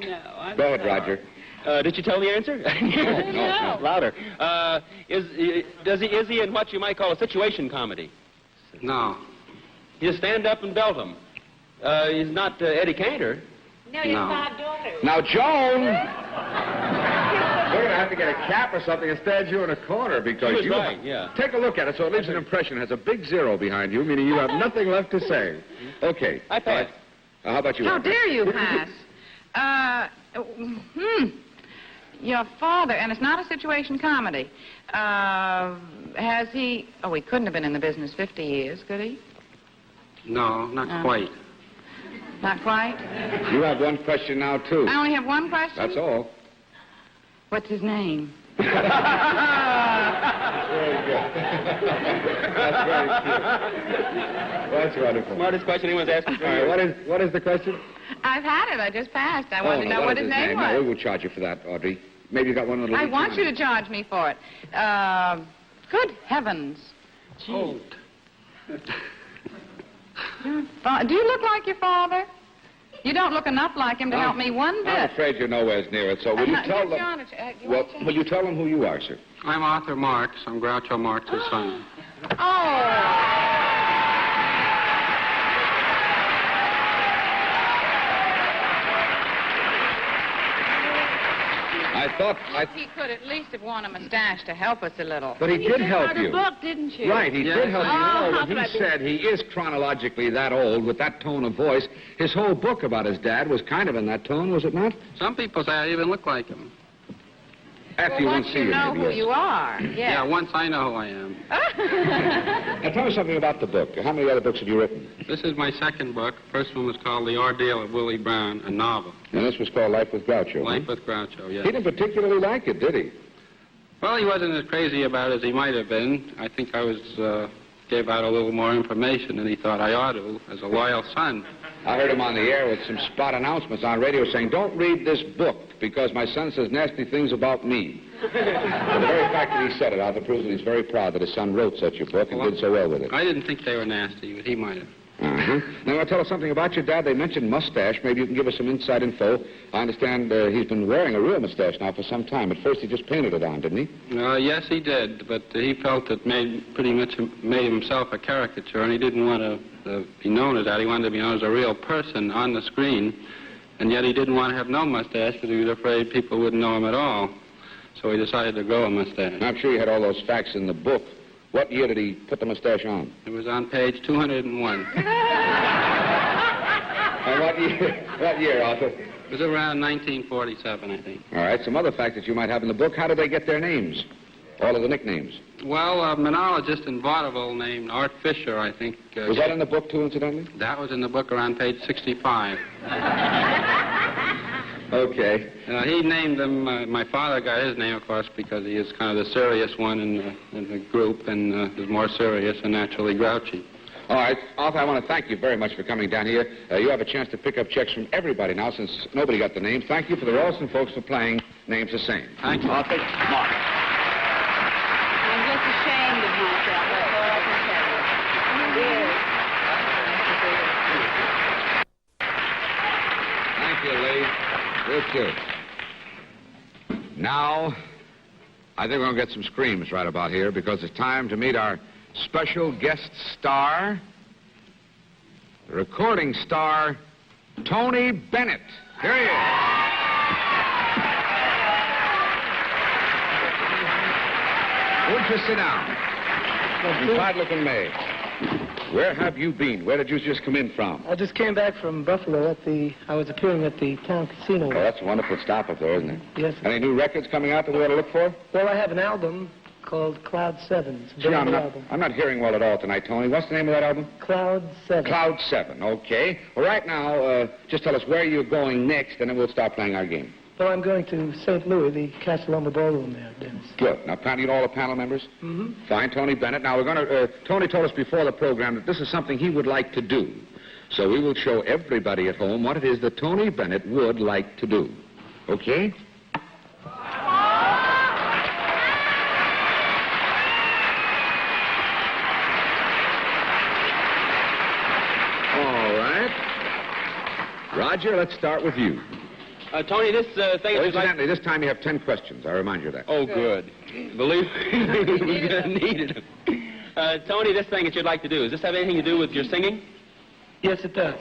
Go ahead, Roger. Did you tell the answer? No. Louder. Is he in what you might call a situation comedy? No. You stand up and belt him. He's not Eddie Cantor. No, you have 5 daughters. Now, Joan, we're going to have to get a cap or something and stand you in a corner because you... Right, yeah. Take a look at it so it leaves an impression. It has a big zero behind you, meaning you have nothing left to say. Okay. I pass. How about you? How dare you pass? Your father, and it's not a situation comedy. Has he... Oh, he couldn't have been in the business 50 years, could he? No, not quite. Not quite? You have one question now, too. I only have one question? That's all. What's his name? Very good. That's very cute. That's wonderful. Smartest question anyone's asked me. All right, what is the question? I've had it. I just passed. I wanted to know what his name was. No, we will charge you for that, Audrey. Maybe you got one little... I want you to charge me for it. Good heavens. Oh. Do you look like your father? You don't look enough like him to help me one bit. I'm afraid you're nowhere near it, so will you tell them... will you tell them who you are, sir? I'm Arthur Marx. I'm Groucho Marx's son. I thought... He could at least have worn a mustache to help us a little. But he did help you. book, didn't you? Right, he did help you. Oh, You know, when he said he is chronologically that old with that tone of voice, his whole book about his dad was kind of in that tone, was it not? Some people say I even look like him. After you won't see you know maybe, who yes. you are. Yeah, once I know who I am. Now, tell me something about the book. How many other books have you written? This is my second book. First one was called The Ordeal of Willie Brown, a novel. And this was called Life with Groucho. Life with Groucho, yes. He didn't particularly like it, did he? Well, he wasn't as crazy about it as he might have been. I think I gave out a little more information than he thought I ought to, as a loyal son. I heard him on the air with some spot announcements on radio saying, don't read this book because my son says nasty things about me. But the very fact that he said it, Arthur, proves that he's very proud that his son wrote such a book and did so well with it. I didn't think they were nasty, but he might have. Uh-huh. Now, want to tell us something about your dad? They mentioned mustache. Maybe you can give us some inside info. I understand he's been wearing a real mustache now for some time. At first, he just painted it on, didn't he? Yes, he did, but he felt it pretty much made himself a caricature, and he didn't want to be known as that. He wanted to be known as a real person on the screen, and yet he didn't want to have no mustache because he was afraid people wouldn't know him at all. So he decided to grow a mustache. I'm sure you had all those facts in the book. What year did he put the mustache on? It was on page 201. And what year, Arthur? It was around 1947, I think. All right, some other facts that you might have in the book. How did they get their names? All of the nicknames. Well, a monologist in vaudeville named Art Fisher, I think. Was that in the book, too, incidentally? That was in the book around page 65. Okay. He named them, my father got his name, of course, because he is kind of the serious one in the group and is more serious and naturally grouchy. All right. Arthur, I want to thank you very much for coming down here. You have a chance to pick up checks from everybody now since nobody got the names. Thank you for the Ralston folks for playing Names the Same. Thank you. Arthur, Mark. I'm just ashamed of myself. That's all I can tell you. Thank you, Lee. Good, too. Now, I think we're going to get some screams right about here because it's time to meet our special guest star, the recording star, Tony Bennett. Here he is. Won't you sit down? You fine-looking maid. Where have you been? Where did you just come in from? I just came back from Buffalo I was appearing at the town casino. Oh, that's a wonderful stop up there, isn't it? Yes, sir. Any new records coming out that we ought to look for? Well, I have an album called Cloud 7. It's a Gee, brand new album. I'm not hearing well at all tonight, Tony. What's the name of that album? Cloud 7. Cloud 7, okay. Well, right now, just tell us where you're going next, and then we'll start playing our game. Well, I'm going to St. Louis, the Casa Loma Ballroom there, Dennis. Good. Now, you know all the panel members? Mm-hmm. Fine, Tony Bennett. Now, we're going to... Tony told us before the program that this is something he would like to do. So we will show everybody at home what it is that Tony Bennett would like to do. Okay? All right. Roger, let's start with you. Tony, this thing... Incidentally, this time you have 10 questions. I remind you of that. Oh, good. Believe me, we're going to need it. Tony, this thing that you'd like to do, does this have anything to do with your singing? Yes, it does.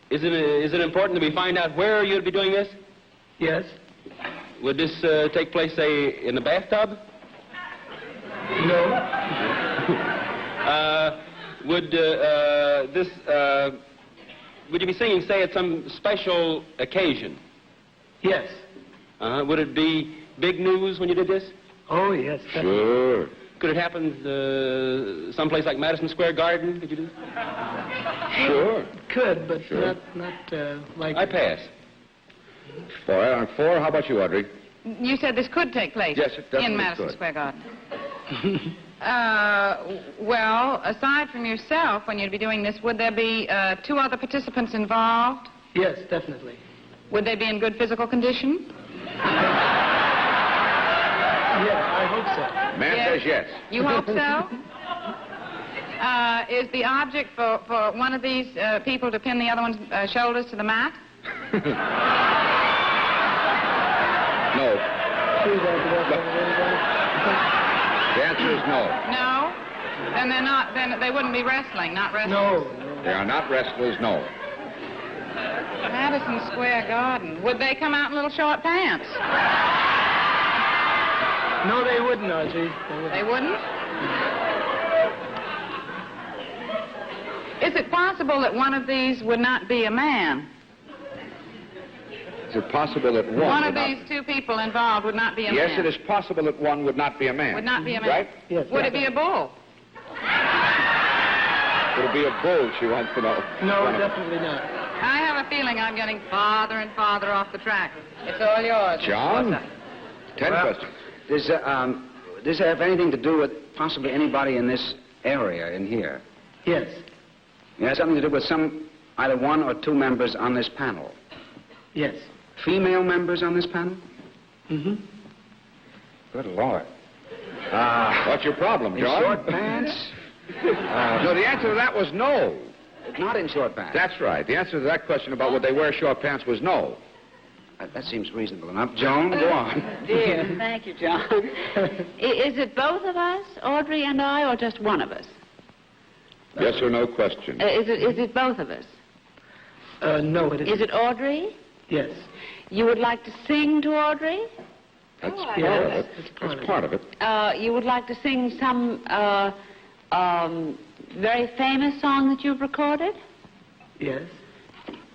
Is it important that we find out where you'd be doing this? Yes. Would this take place, say, in the bathtub? No. Would you be singing, say, at some special occasion? Yes. Would it be big news when you did this? Oh, yes. Definitely. Sure. Could it happen someplace like Madison Square Garden? Could you do this? Sure. Could, but Sure. not like... I pass. 4 on 4. How about you, Audrey? You said this could take place Yes, it definitely in Madison could. Square Garden. Well, aside from yourself, when you'd be doing this, would there be 2 other participants involved? Yes, definitely. Would they be in good physical condition? Yes, I hope so. Man says yes. You hope so? Is the object for one of these people to pin the other one's shoulders to the mat? No. The answer is no. No? Then they're not, then they wouldn't be wrestling, not wrestling. No. They are not wrestlers, no. Madison Square Garden. Would they come out in little short pants? No, they wouldn't, Audrey. They wouldn't? Is it possible that one of these would not be a man? Is it possible that one One would of not... these 2 people involved would not be a man? Yes, it is possible that one would not be a man. Would not be a man? Right? Yes. Would it be a bull? Would it be a bull, she wants to know. No, definitely not. I have a feeling I'm getting farther and farther off the track. It's all yours. John? 10 questions. Does this have anything to do with possibly anybody in this area in here? Yes. It has something to do with either 1 or 2 members on this panel. Yes. Female members on this panel? Mm-hmm. Good Lord. What's your problem, In John? short pants? No, the answer to that was no. Not in short pants. That's right. The answer to that question about would they wear short pants was no. That seems reasonable enough. Joan, go on. Dear, thank you, John. Is it both of us, Audrey and I, or just one of us? Yes or no question. Is it both of us? No, it isn't. Is it Audrey? Yes. You would like to sing to Audrey? That's Oh, part yes, of it. That's part of it. You would like to sing some very famous song that you've recorded? Yes.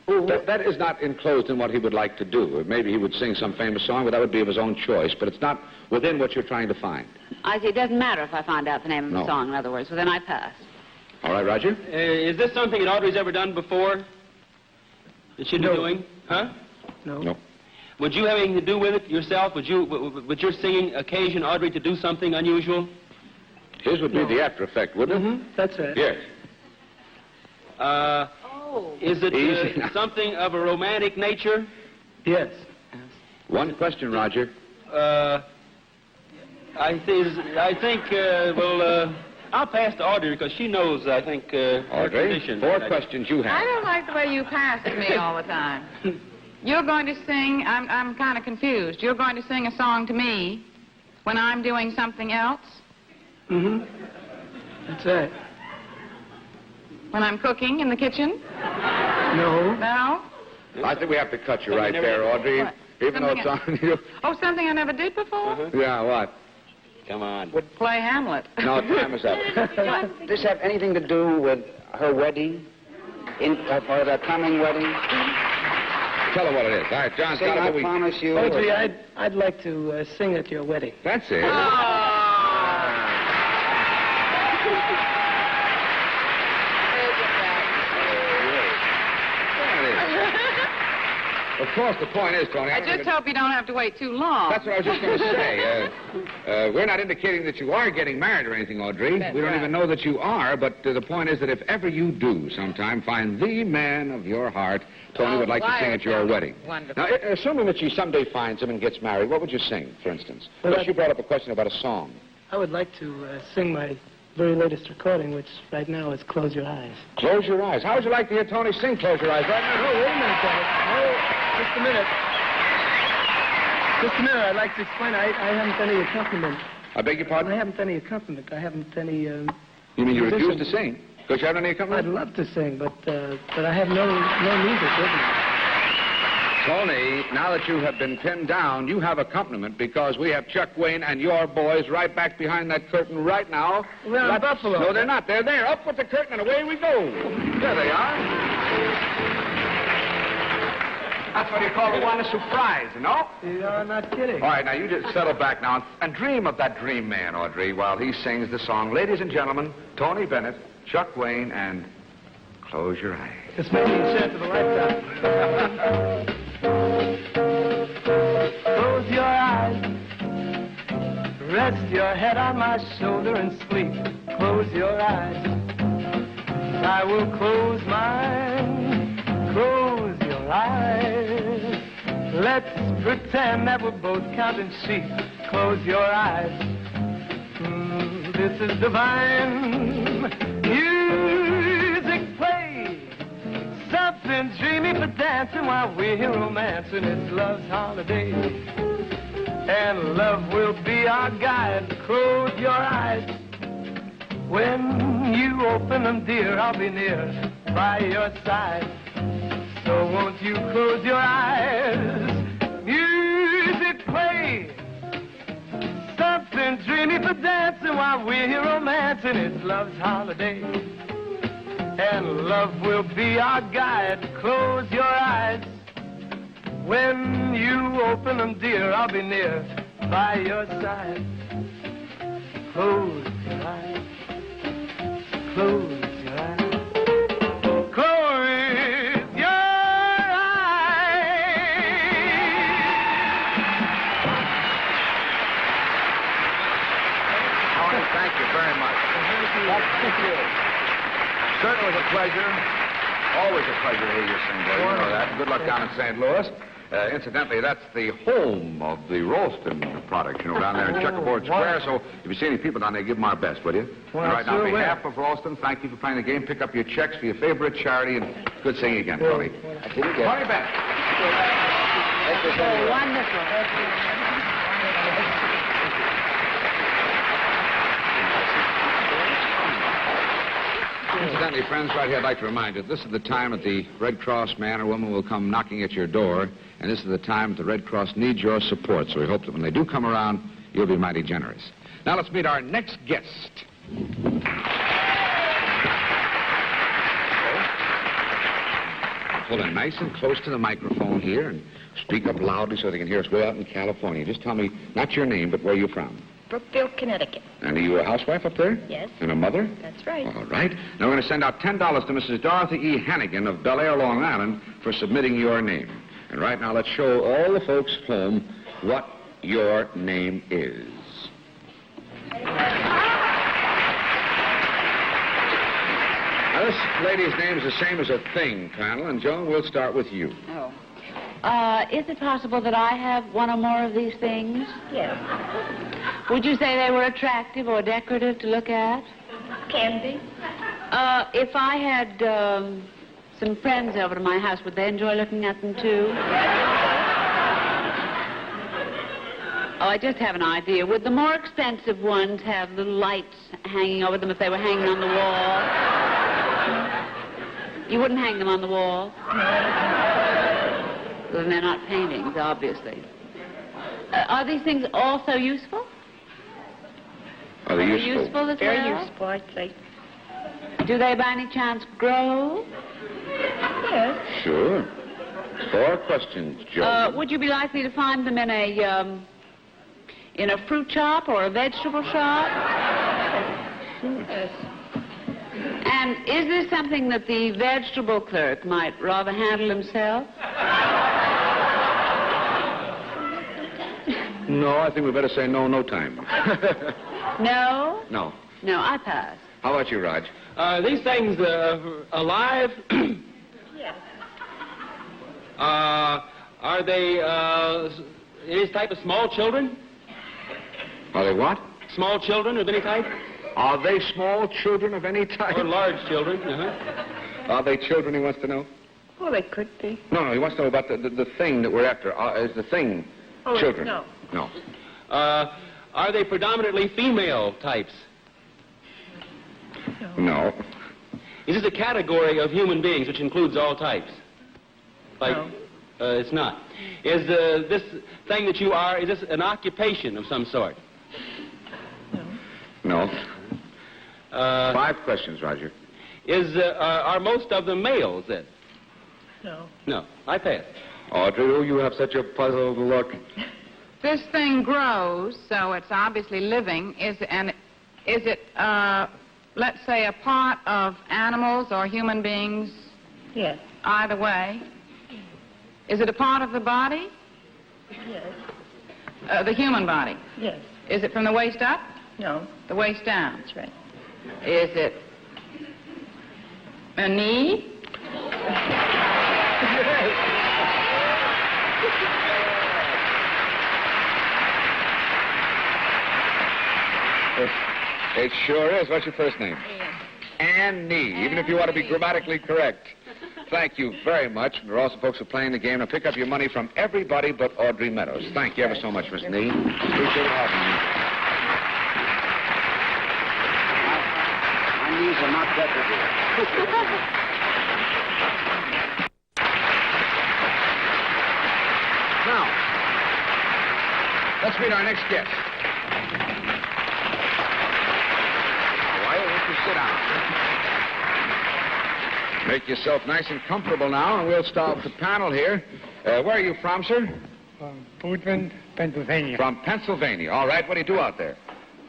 That is not enclosed in what he would like to do. Maybe he would sing some famous song, but that would be of his own choice. But it's not within what you're trying to find. I see. It doesn't matter if I find out the name of the No. song, in other words. Well, then I pass. All right, Roger? Is this something that Audrey's ever done before? That she'd be doing? Huh? No. No. Would you have anything to do with it yourself? Would your singing occasion Audrey to do something unusual? His would be the after effect, wouldn't it? That's right. Yes. Is it Easy now. something of a romantic nature? Yes. One question, Roger. I think, I'll pass to Audrey because she knows, I think, her Audrey, tradition. 4 questions you I have. don't like the way you pass to me all the time. You're going to sing, I'm kind of confused. You're going to sing a song to me when I'm doing something else? Mm-hmm. That's right. When I'm cooking in the kitchen? No. No? I think we have to cut you right there, Audrey. What? Even though it's on you. Oh, something I never did before? Yeah, what? Come on. Would play Hamlet. No, time is up. Does this have anything to do with her wedding? Or the coming wedding? Tell her what it is. All right, John, Sing, start I with promise you. Audrey, I'd like to sing at your wedding. That's it. Of course, the point is, Tony... I just hope you don't have to wait too long. That's what I was just going to say. We're not indicating that you are getting married or anything, Audrey. That's we don't right. even know that you are, but the point is that if ever you do sometime find the man of your heart, Tony would like to sing at your wedding. Wonderful. Now, assuming that she someday finds him and gets married, what would you sing, for instance? Well, She brought up a question about a song. I would like to sing my very latest recording, which right now is Close Your Eyes. Close Your Eyes. How would you like to hear Tony sing Close Your Eyes right now? Oh, wait a minute, Dennis. Oh, just a minute. Just a minute. I'd like to explain. I haven't any accompaniment. I beg your pardon? I haven't any accompaniment. I haven't any... You mean you refuse to sing? Because you haven't any accompaniment? I'd love to sing, but I have no music with me. Tony, now that you have been pinned down, you have accompaniment because we have Chuck Wayne and your boys right back behind that curtain right now. We're in Buffalo. No, they're not. They're there. Up with the curtain and away we go. There they are. That's what you call a wonderful surprise, you know? You're not kidding. All right, now you just settle back now and dream of that dream man, Audrey, while he sings the song. Ladies and gentlemen, Tony Bennett, Chuck Wayne, and Close Your Eyes. This may be a chance of a lifetime. Close your eyes. Rest your head on my shoulder and sleep. Close your eyes. I will close mine. Close your eyes. Let's pretend that we're both counting sheep. Close your eyes. This is divine. Music play. Something dreamy for dancing while we're here romancing. It's love's holiday. And love will be our guide. Close your eyes. When you open them, dear, I'll be near by your side. So won't you close your eyes? Music play. Something dreamy for dancing while we're here romancing. It's love's holiday. And love will be our guide. Close your eyes. When you open them, dear, I'll be near by your side. Close your eyes. Close your eyes. Close your Tony, thank you very much. Thank you. Certainly was a pleasure. Always a pleasure to hear you sing, boy. You know that. Good luck down in St. Louis. Incidentally, that's the home of the Ralston products, you know, down there in Checkerboard Square. So if you see any people down there, give them our best, will you? Well, All right, now, sure on behalf of Ralston, thank you for playing the game. Pick up your checks for your favorite charity, and good singing again, Tony. Tony Bennett. Oh, wonderful. Incidentally, friends, right here, I'd like to remind you, this is the time that the Red Cross man or woman will come knocking at your door, and this is the time that the Red Cross needs your support, so we hope that when they do come around, you'll be mighty generous. Now let's meet our next guest. Pull in nice and close to the microphone here and speak up loudly so they can hear us way out in California. Just tell me, not your name, but where you're from. Brookfield, Connecticut. And are you a housewife up there? Yes. And a mother? That's right. All right. Now we're going to send out $10 to Mrs. Dorothy E. Hannigan of Bel Air, Long Island, for submitting your name. And right now, let's show all the folks home what your name is. Now, this lady's name is the same as a thing, Colonel, and Joan, we'll start with you. Oh. Is it possible that I have one or more of these things? Yes. Would you say they were attractive or decorative to look at? Can be. If I had some friends over to my house, would they enjoy looking at them too? Oh, I just have an idea. Would the more expensive ones have little lights hanging over them if they were hanging on the wall? You wouldn't hang them on the wall? Well, they're not paintings, obviously. Are these things also useful? Are they useful? Useful as Very well? useful, I'd say. Do they by any chance grow? Yes. Sure. 4 questions, Joe. Would you be likely to find them in a fruit shop or a vegetable shop? Yes. And is this something that the vegetable clerk might rather handle himself? No, I think we better say no time. No? No. No, I pass. How about you, Raj? Are these things alive? Yes. Are they any type of small children? Are they what? Small children of any type? Are they small children of any type? Or large children? Uh-huh. Are they children, he wants to know? Well, they could be. No, he wants to know about the thing that we're after. Is the thing children? No. No. Are they predominantly female types? No. Is this a category of human beings which includes all types? Like, No. It's not. Is this thing that you are, is this an occupation of some sort? No. 5 questions, Roger. Are most of them males, then? No. No. I pass. Audrey, oh, you have such a puzzled look. This thing grows, so it's obviously living. Is it, let's say, a part of animals or human beings? Yes. Either way. Is it a part of the body? Yes. The human body? Yes. Is it from the waist up? No. The waist down? That's right. Is it a knee? It sure is. What's your first name? Ann Nee, even if you want to be grammatically correct. Thank you very much. There are also folks who are playing the game. Now pick up your money from everybody but Audrey Meadows. Thank you ever so much, Miss Nee. Appreciate having you. My knees are not decorative. Now, let's meet our next guest. Why don't you sit down? Make yourself nice and comfortable now, and we'll start with the panel here. Where are you from, sir? Boudreaux, Pennsylvania. From Pennsylvania. All right, what do you do out there?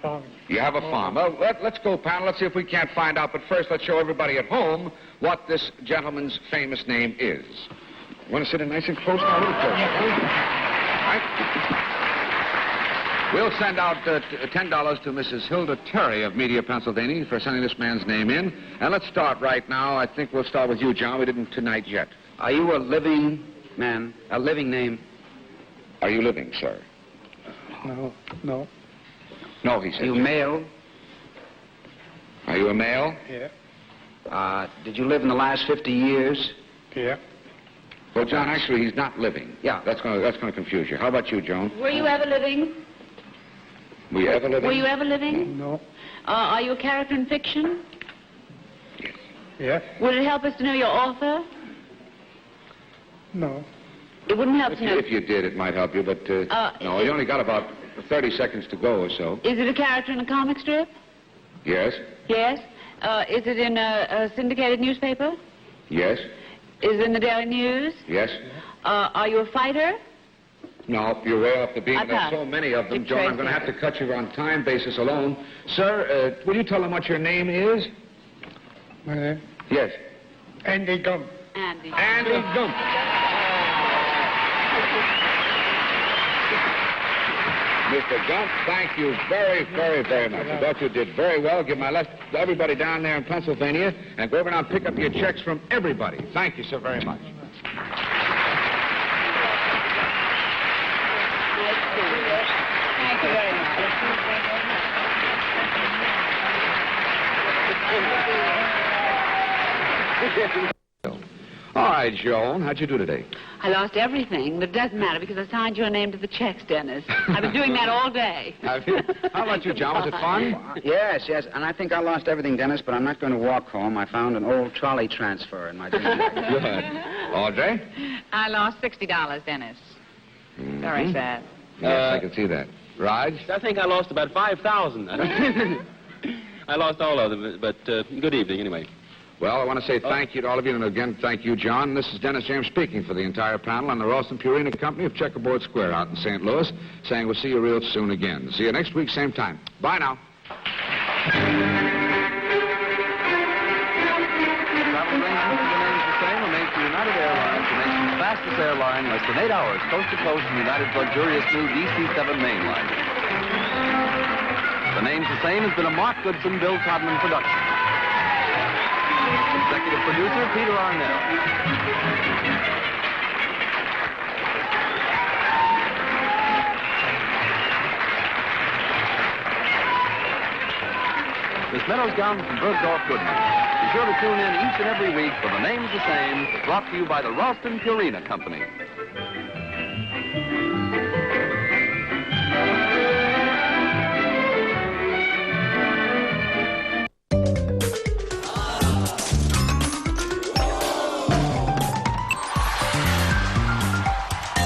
Farm. You have a farm. Well, let's go, panel. Let's see if we can't find out. But first, let's show everybody at home what this gentleman's famous name is. Want to sit in nice and close now? A little closer. All right. We'll send out $10 to Mrs. Hilda Terry of Media, Pennsylvania, for sending this man's name in. And let's start right now. I think we'll start with you, John. We didn't tonight yet. Are you a living man? A living name? Are you living, sir? No, no. No, he said. Are you male? Are you a male? Yeah. Did you live in the last 50 years? Yeah. Well, John, actually, he's not living. Yeah. That's going to confuse you. How about you, Joan? Were you ever living? Were you ever living? Were you ever living? No. Are you a character in fiction? Yes. Would it help us to know your author? No. It wouldn't help If to know. you did, it might help you, but no, you only got about 30 seconds to go or so. Is it a character in a comic strip? Yes? Yes. Is it in a syndicated newspaper? Yes? Is it in the Daily News? Yes? Are you a fighter? No, you're way off the beat. I There's pass. so many of them, Dick Joan. I'm Tracy. going to have to cut you on time basis alone. Sir, will you tell them what your name is? My name? Yes. Andy Gump. Andy. Andy Gump. Mr. Gump, thank you very, very, very much. I thought you did very well. Give my left to everybody down there in Pennsylvania, and go over now and pick up your checks from everybody. Thank you so very much. Thank you very All right, Joan, how'd you do today? I lost everything, but it doesn't matter because I signed your name to the checks, Dennis. I've been doing that all day. Have you? How about you, John? Was it fun? Yes, yes. And I think I lost everything, Dennis, but I'm not going to walk home. I found an old trolley transfer in my jeans jacket. Good. Audrey? I lost $60, Dennis. Very sad. Yes, I can see that. Raj? I think I lost about 5,000. I lost all of them, but good evening anyway. Well, I want to say thank you to all of you, and again, thank you, John. This is Dennis James speaking for the entire panel on the Ralston Purina Company of Checkerboard Square out in St. Louis, saying we'll see you real soon again. See you next week, same time. Bye now. United Airlines, the nation's fastest airline, less than 8 hours, coast to coast, in United's luxurious new DC-7 mainline. The name's the same has been a Mark Goodson, Bill Todman production. Executive producer, Peter Arnell. Miss Meadows down from Bergdorf Goodman. Be sure to tune in each and every week for The Name's the Same, brought to you by the Ralston Purina Company.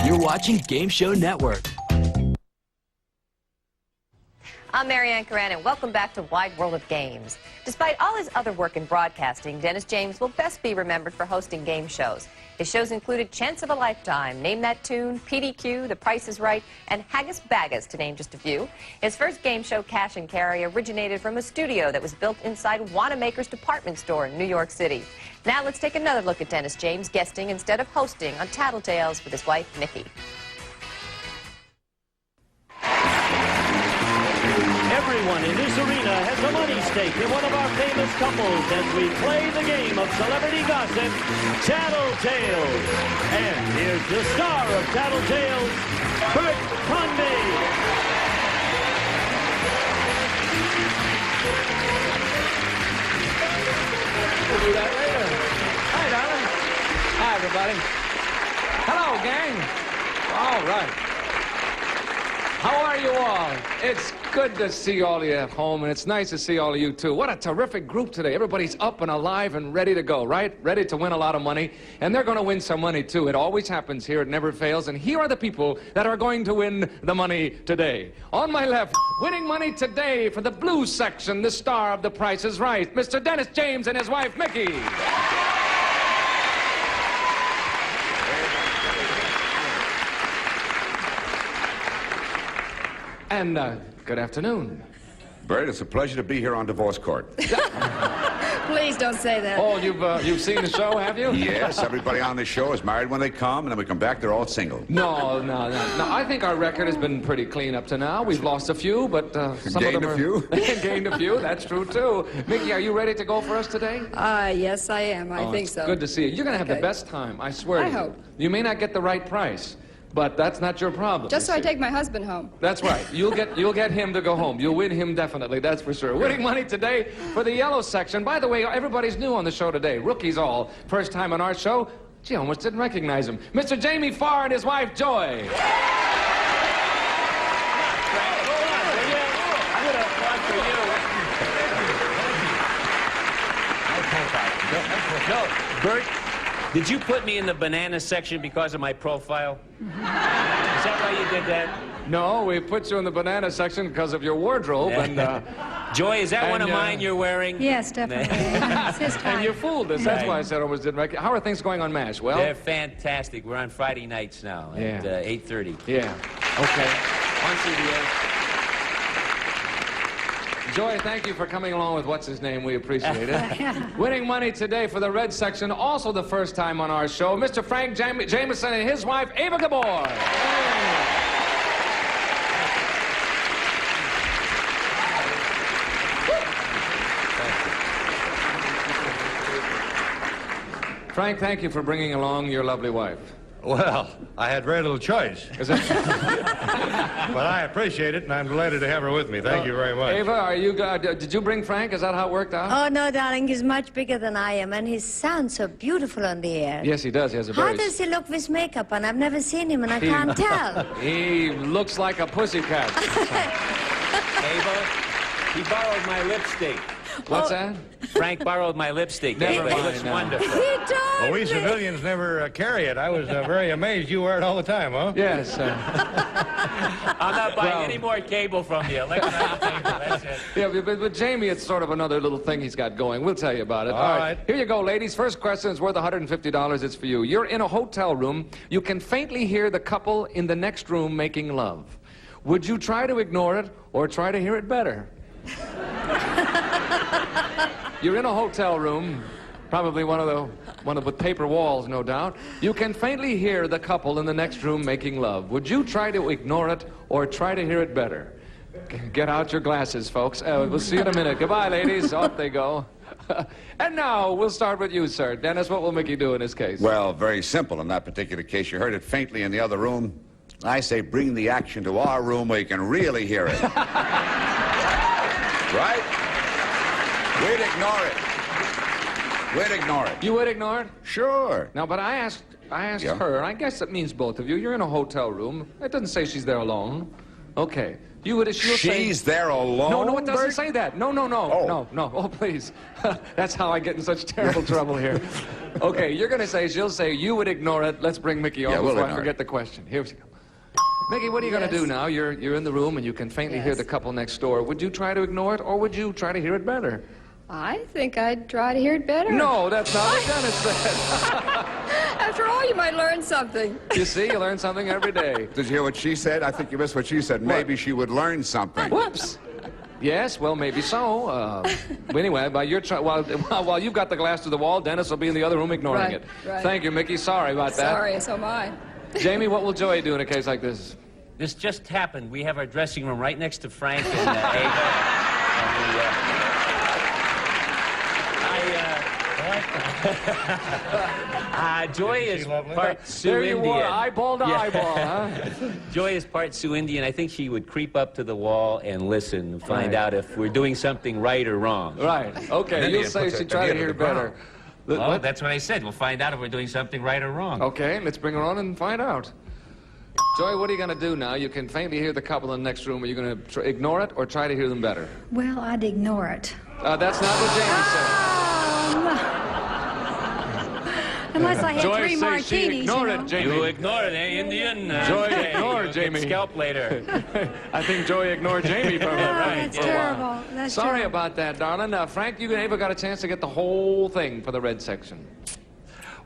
You're watching Game Show Network. I'm Marianne Curran, and welcome back to Wide World of Games. Despite all his other work in broadcasting, Dennis James will best be remembered for hosting game shows. His shows included Chance of a Lifetime, Name That Tune, PDQ, The Price is Right, and Haggis Baggis, to name just a few. His first game show, Cash and Carry, originated from a studio that was built inside Wanamaker's department store in New York City. Now let's take another look at Dennis James guesting instead of hosting on Tattletales with his wife, Mickey. Everyone in this arena has a money stake in one of our famous couples as we play the game of celebrity gossip, Tattletales. And here's the star of Tattletales, Bert Convy. We'll do that later. Hi, darling. Hi, everybody. Hello, gang. All right. How are you all? It's good to see all of you at home, and it's nice to see all of you, too. What a terrific group today. Everybody's up and alive and ready to go, right? Ready to win a lot of money. And they're going to win some money, too. It always happens here. It never fails. And here are the people that are going to win the money today. On my left, winning money today for the blue section, the star of The Price is Right, Mr. Dennis James and his wife, Mickey. And good afternoon. Bert, it's a pleasure to be here on Divorce Court. Please don't say that. Oh, you've seen the show, have you? Yes, everybody on this show is married when they come, and then we come back, they're all single. No. I think our record has been pretty clean up to now. We've lost a few, but some gained of them a few? Gained a few, that's true, too. Mickey, are you ready to go for us today? Yes, I am. I think it's so. Good to see you. You're going to have the best time, I swear to you. I hope. You may not get the right price, but that's not your problem. Just so I take my husband home. That's right. You'll get him to go home. You'll win him definitely, that's for sure. Winning money today for the yellow section. By the way, everybody's new on the show today. Rookies all. First time on our show. Gee, I almost didn't recognize him. Mr. Jamie Farr and his wife, Joy. No, Bert, did you put me in the banana section because of my profile? Is that why you did that? No, we put you in the banana section because of your wardrobe. And Joy, is that one of mine you're wearing? Yes, definitely. It's his And you fooled us. That's why I said I almost didn't recognize. How are things going on MASH? Well, they're fantastic. We're on Friday nights now at 8:30. Yeah. Okay. On CBS. Joy, thank you for coming along with What's His Name. We appreciate it. Winning money today for the red section, also the first time on our show, Mr. Frank Jameson and his wife, Ava Gabor. Frank, thank you for bringing along your lovely wife. Well, I had very little choice. But I appreciate it, and I'm delighted to have her with me. Thank you very much. Ava, are you did you bring Frank? Is that how it worked out? Oh, no, darling. He's much bigger than I am, and he sounds so beautiful on the air. Yes, he does. He has a How very... does he look with makeup on? I've never seen him, and I can't tell. He looks like a pussycat. Ava, he borrowed my lipstick. What's that? Frank borrowed my lipstick. Never It mind looks now. wonderful. He told Well, we me. civilians never carry it. I was very amazed you wear it all the time, huh? Yes. I'm not buying any more cable from you. Electronic cable, that's it. Yeah, but Jamie, it's sort of another little thing he's got going. We'll tell you about it. All right. Here you go, ladies. First question is worth $150. It's for you. You're in a hotel room. You can faintly hear the couple in the next room making love. Would you try to ignore it or try to hear it better? You're in a hotel room, probably one of with paper walls, no doubt. You can faintly hear the couple in the next room making love. Would you try to ignore it or try to hear it better? Get out your glasses, folks. We'll see you in a minute. Goodbye, ladies. Off they go. And now, we'll start with you, sir. Dennis, what will Mickey do in this case? Well, very simple in that particular case. You heard it faintly in the other room. I say bring the action to our room where you can really hear it. Right? We'd ignore it. We'd ignore it. You would ignore it? Sure. Now, but I asked Yeah. her, and I guess that means both of you. You're in a hotel room. It doesn't say she's there alone. Okay. You would she'll say... She's there alone, No, it doesn't Bert? say that. No. Oh. No. Oh, please. That's how I get in such terrible trouble here. Okay, you're going to say, she'll say, you would ignore it. Let's bring Mickey on we'll before I ignore forget the question. Here we go. Mickey, what are you going to do now? You're in the room and you can faintly hear the couple next door. Would you try to ignore it or would you try to hear it better? I think I'd try to hear it better. No, that's not what Dennis said. After all, you might learn something. You see, you learn something every day. Did you hear what she said? I think you missed what she said. Maybe she would learn something. Whoops. Yes, well, maybe so. But anyway, while you've got the glass to the wall, Dennis will be in the other room ignoring Right, it. right. Thank you, Mickey. Sorry about that. Sorry, so am I. Jamie, what will Joey do in a case like this? This just happened. We have our dressing room right next to Frank and Ava. Joy is part Sioux There Indian. you were, eyeball to eyeball, huh? Joy is part Sioux Indian. I think she would creep up to the wall and listen and find out if we're doing something right or wrong. Right. Okay, you'll say she tried to hear it better. Well, that's what I said. We'll find out if we're doing something right or wrong. Okay, let's bring her on and find out. Joy, what are you going to do now? You can faintly hear the couple in the next room. Are you going to ignore it or try to hear them better? Well, I'd ignore it. That's not what Jamie said. Unless I had Joy 3 says martinis, she ignored you know. it, Jamie. You ignored it, eh, Indian? Joy Okay, ignored you'll get Jamie. Scalp later. I think Joy ignored Jamie for a while. That's terrible. That's Sorry terrible. about that, darling. Frank, you and Ava got a chance to get the whole thing for the red section.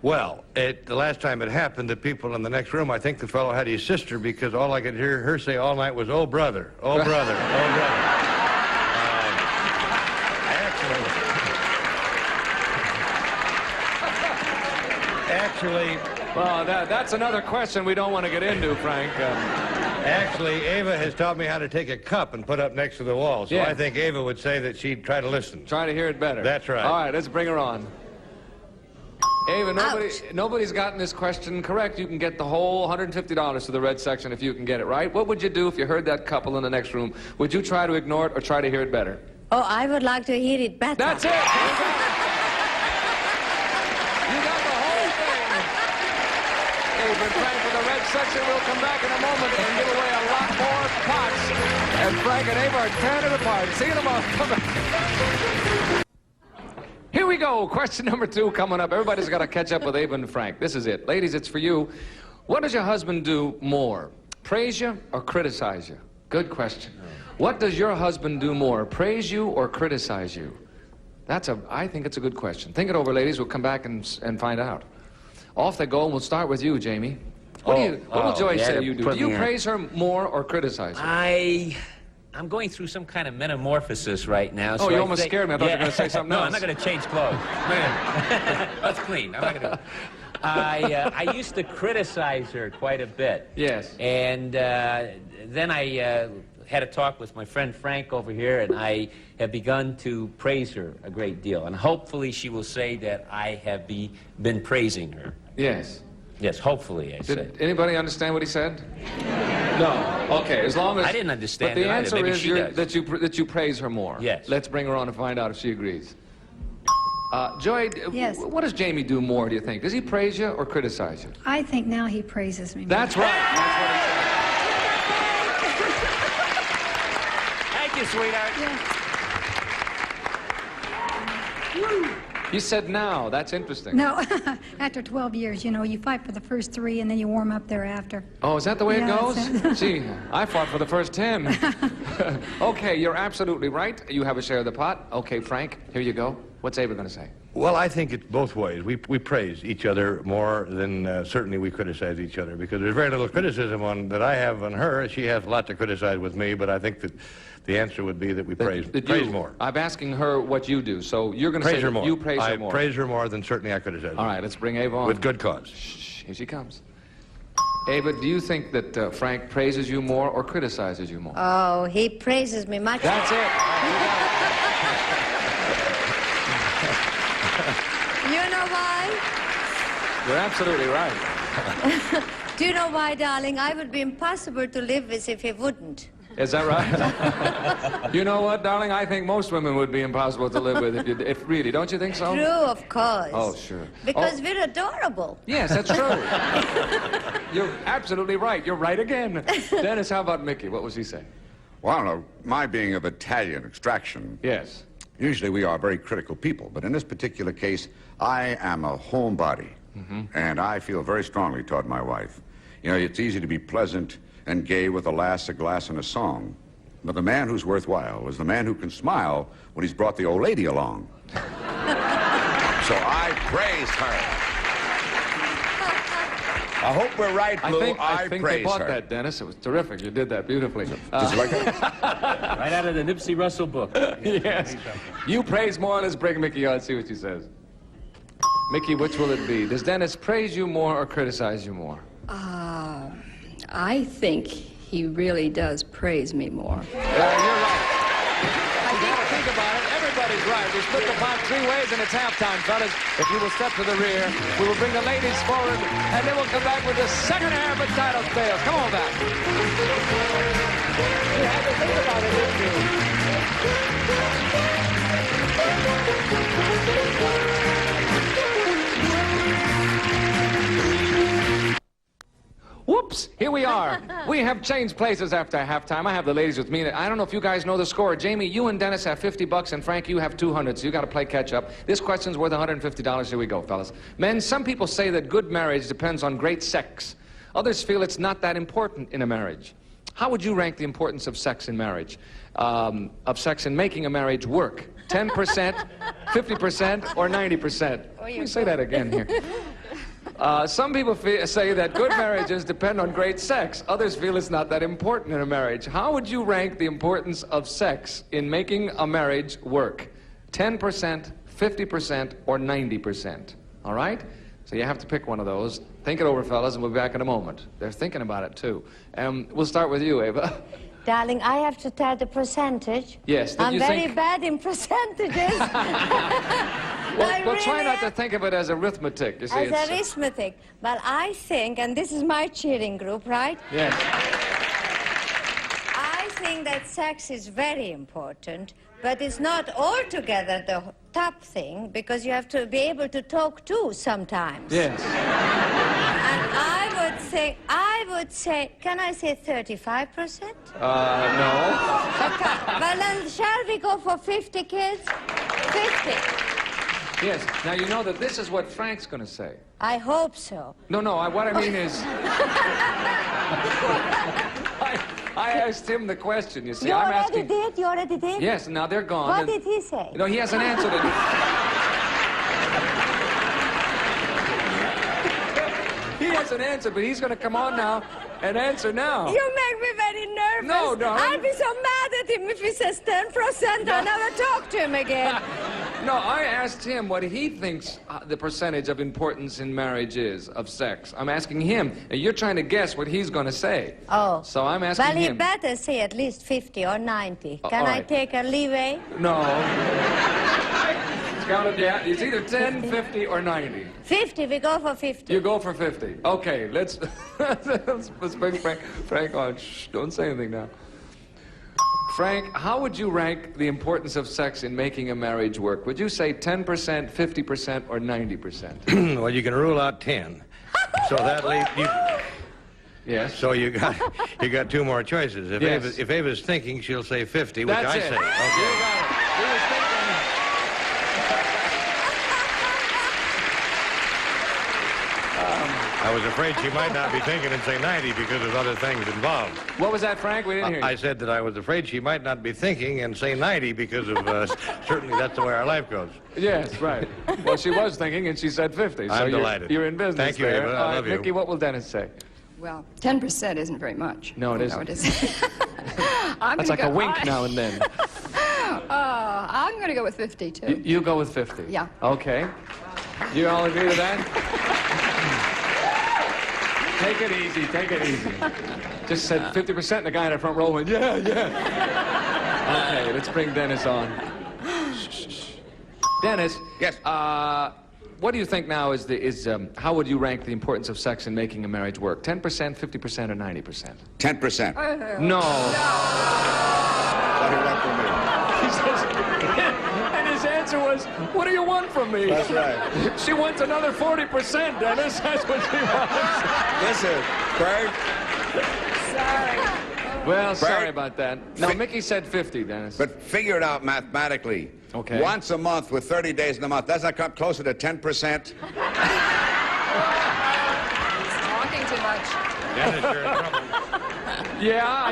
Well, the last time it happened, the people in the next room, I think the fellow had his sister because all I could hear her say all night was, oh, brother, oh, brother, oh, brother. Actually, well, that's another question we don't want to get into, Frank. Actually, Ava has taught me how to take a cup and put up next to the wall, so Yeah. I think Ava would say that she'd try to listen. Try to hear it better. That's right. All right, let's bring her on. Ava, nobody's gotten this question correct. You can get the whole $150 to the red section if you can get it right. What would you do if you heard that couple in the next room? Would you try to ignore it or try to hear it better? Oh, I would like to hear it better. That's it. You got the whole thing. Ava and Frank for the red section. We'll come back in a moment and give away a lot more pots. And Frank and Ava are tearing it apart. See you tomorrow. Come back. Here we go. Question number 2 coming up. Everybody's got to catch up with Ava and Frank. This is it. Ladies, it's for you. What does your husband do more? Praise you or criticize you? Good question. What does your husband do more? Praise you or criticize you? I think it's a good question. Think it over, ladies. We'll come back and find out. Off they go, and we'll start with you, Jamie. What will Joy say you do? Do you praise her more or criticize her? I'm going through some kind of metamorphosis right now. Oh, you almost scared me. I thought you were going to say something no, else. I'm not going to change clothes. Man. That's clean. I'm not going to. I used to criticize her quite a bit. Yes. And then I had a talk with my friend Frank over here, and I have begun to praise her a great deal. And hopefully she will say that I have been praising her. Yes. Yes, hopefully, I say. Did anybody understand what he said? No. Okay, as long as... I didn't understand But the it either. answer Maybe is she does. that you praise her more. Yes. Let's bring her on and find out if she agrees. Joy, Yes. What does Jamie do more, do you think? Does he praise you or criticize you? I think now he praises me more. That's right. That's what he said. Thank you, sweetheart. You said now. That's interesting. No, after 12 years, you know, you fight for the first 3 and then you warm up thereafter. Oh, is that the way Yeah, it goes? that's Gee, I fought for the first 10. Okay, you're absolutely right. You have a share of the pot. Okay, Frank, here you go. What's Ava going to say? Well, I think it's both ways. We praise each other more than certainly we criticize each other, because there's very little criticism that I have on her. She has a lot to criticize with me, but I think that the answer would be that we praise more. I'm asking her what you do, so you're going to say Praise her more. you praise her more. I praise her more than certainly I criticize her. All right, let's bring Ava on. With good cause. Shh, here she comes. Ava, do you think that Frank praises you more or criticizes you more? Oh, he praises me much. That's it. You know why? You're absolutely right. Do you know why, darling? I would be impossible to live with if he wouldn't. Is that right? You know what, darling? I think most women would be impossible to live with if really, don't you think so? True, of course. Oh, sure. Because we're adorable. Yes, that's true. You're absolutely right. You're right again. Dennis, how about Mickey? What was he saying? Well, I don't know. My being of Italian extraction. Yes. Usually we are very critical people, but in this particular case, I am a homebody. And I feel very strongly toward my wife. You know, it's easy to be pleasant and gay with a lass, a glass, and a song. But the man who's worthwhile is the man who can smile when he's brought the old lady along. So I praise her. I hope we're right, Blue. I think they praise bought her. that, Dennis. It was terrific. You did that beautifully. Did you like that? Right out of the Nipsey Russell book. Yes. You praise more. Let's bring Mickey on and see what she says. Mickey, which will it be? Does Dennis praise you more or criticize you more? I think he really does praise me more. You're right. You gotta think about it. Everybody's right. We split the pot 3 ways and it's halftime, fellas. If you will step to the rear, we will bring the ladies forward, and then we'll come back with the second half of Title Tales. Come on back. You had to think about it, didn't you? Whoops, here we are. We have changed places after halftime. I have the ladies with me. I don't know if you guys know the score. Jamie, you and Dennis have $50, and Frank, you have $200, so you got to play catch up. This question's worth $150. Here we go, fellas. Men, some people say that good marriage depends on great sex. Others feel it's not that important in a marriage. How would you rank the importance of sex in marriage? Of sex in making a marriage work? 10%, 50%, or 90%? Let me say that again here. Some people say that good marriages depend on great sex. Others feel it's not that important in a marriage. How would you rank the importance of sex in making a marriage work? 10%, 50%, or 90%? All right? So you have to pick one of those. Think it over, fellas, and we'll be back in a moment. They're thinking about it, too. We'll start with you, Ava. Darling, I have to tell the percentage. Yes. I'm very bad in percentages. Well, try not to think of it as arithmetic. You see, as arithmetic. But I think, and this is my cheering group, right? Yes. I think that sex is very important, but it's not altogether the top thing, because you have to be able to talk too sometimes. Yes. And I would say, can I say 35%? No. Well, then, shall we go for 50 kids? 50. Yes. Now, you know that this is what Frank's going to say. I hope so. No, what I mean is... I asked him the question, you see. You I'm already asking... did? You already did? Yes, now they're gone. What did he say? No, he hasn't answered it. He hasn't answered, but he's going to come on now and answer now. You make me very nervous. No, darling. I'll be so mad at him if he says 10%. I'll never talk to him again. No, I asked him what he thinks the percentage of importance in marriage is, of sex. I'm asking him, and you're trying to guess what he's going to say. Oh. So I'm asking well, he him. better say at least 50 or 90. Can I right. take a leeway? No. It's got to be, it's either 10, 50, or 90. 50, we go for 50. You go for 50. Okay, let's bring Frank on. Shh, don't say anything now. Frank, how would you rank the importance of sex in making a marriage work? Would you say 10%, 50%, or 90%? Well, you can rule out 10. So that leaves you. Yes. So you got 2 more choices. If Yes. if Ava's thinking, she'll say 50, which That's I it. say. You Okay. got it. He was thinking. I was afraid she might not be thinking and say 90 because of other things involved. What was that, Frank? We didn't hear you. I said that I was afraid she might not be thinking and say 90 because of, certainly that's the way our life goes. Yes, right. Well, she was thinking, and she said 50. So I'm delighted. You're in business. Thank you, there. Ava. I love you. Mickey, what will Dennis say? Well, 10% isn't very much. No, it isn't. No, it isn't. That's like a wink now and then. I'm going to go with 50, too. You go with 50? Yeah. Okay. You all agree to that? Take it easy, take it easy. Just said 50%, and the guy in the front row went, yeah, yeah. Okay, let's bring Dennis on. Dennis. Yes. What do you think now is how would you rank the importance of sex in making a marriage work? 10%, 50%, or 90%? 10%. No. What do you want from me? He says, and his answer was, what do you want from me? That's right. She wants another 40%, Dennis. That's what she wants. Listen, Bert. Sorry. Well, sorry about that. No, Mickey said 50, Dennis. But figure it out mathematically. Okay. Once a month with 30 days in a month, doesn't that come closer to 10%? Talking too much. Dennis, you're in trouble. Yeah,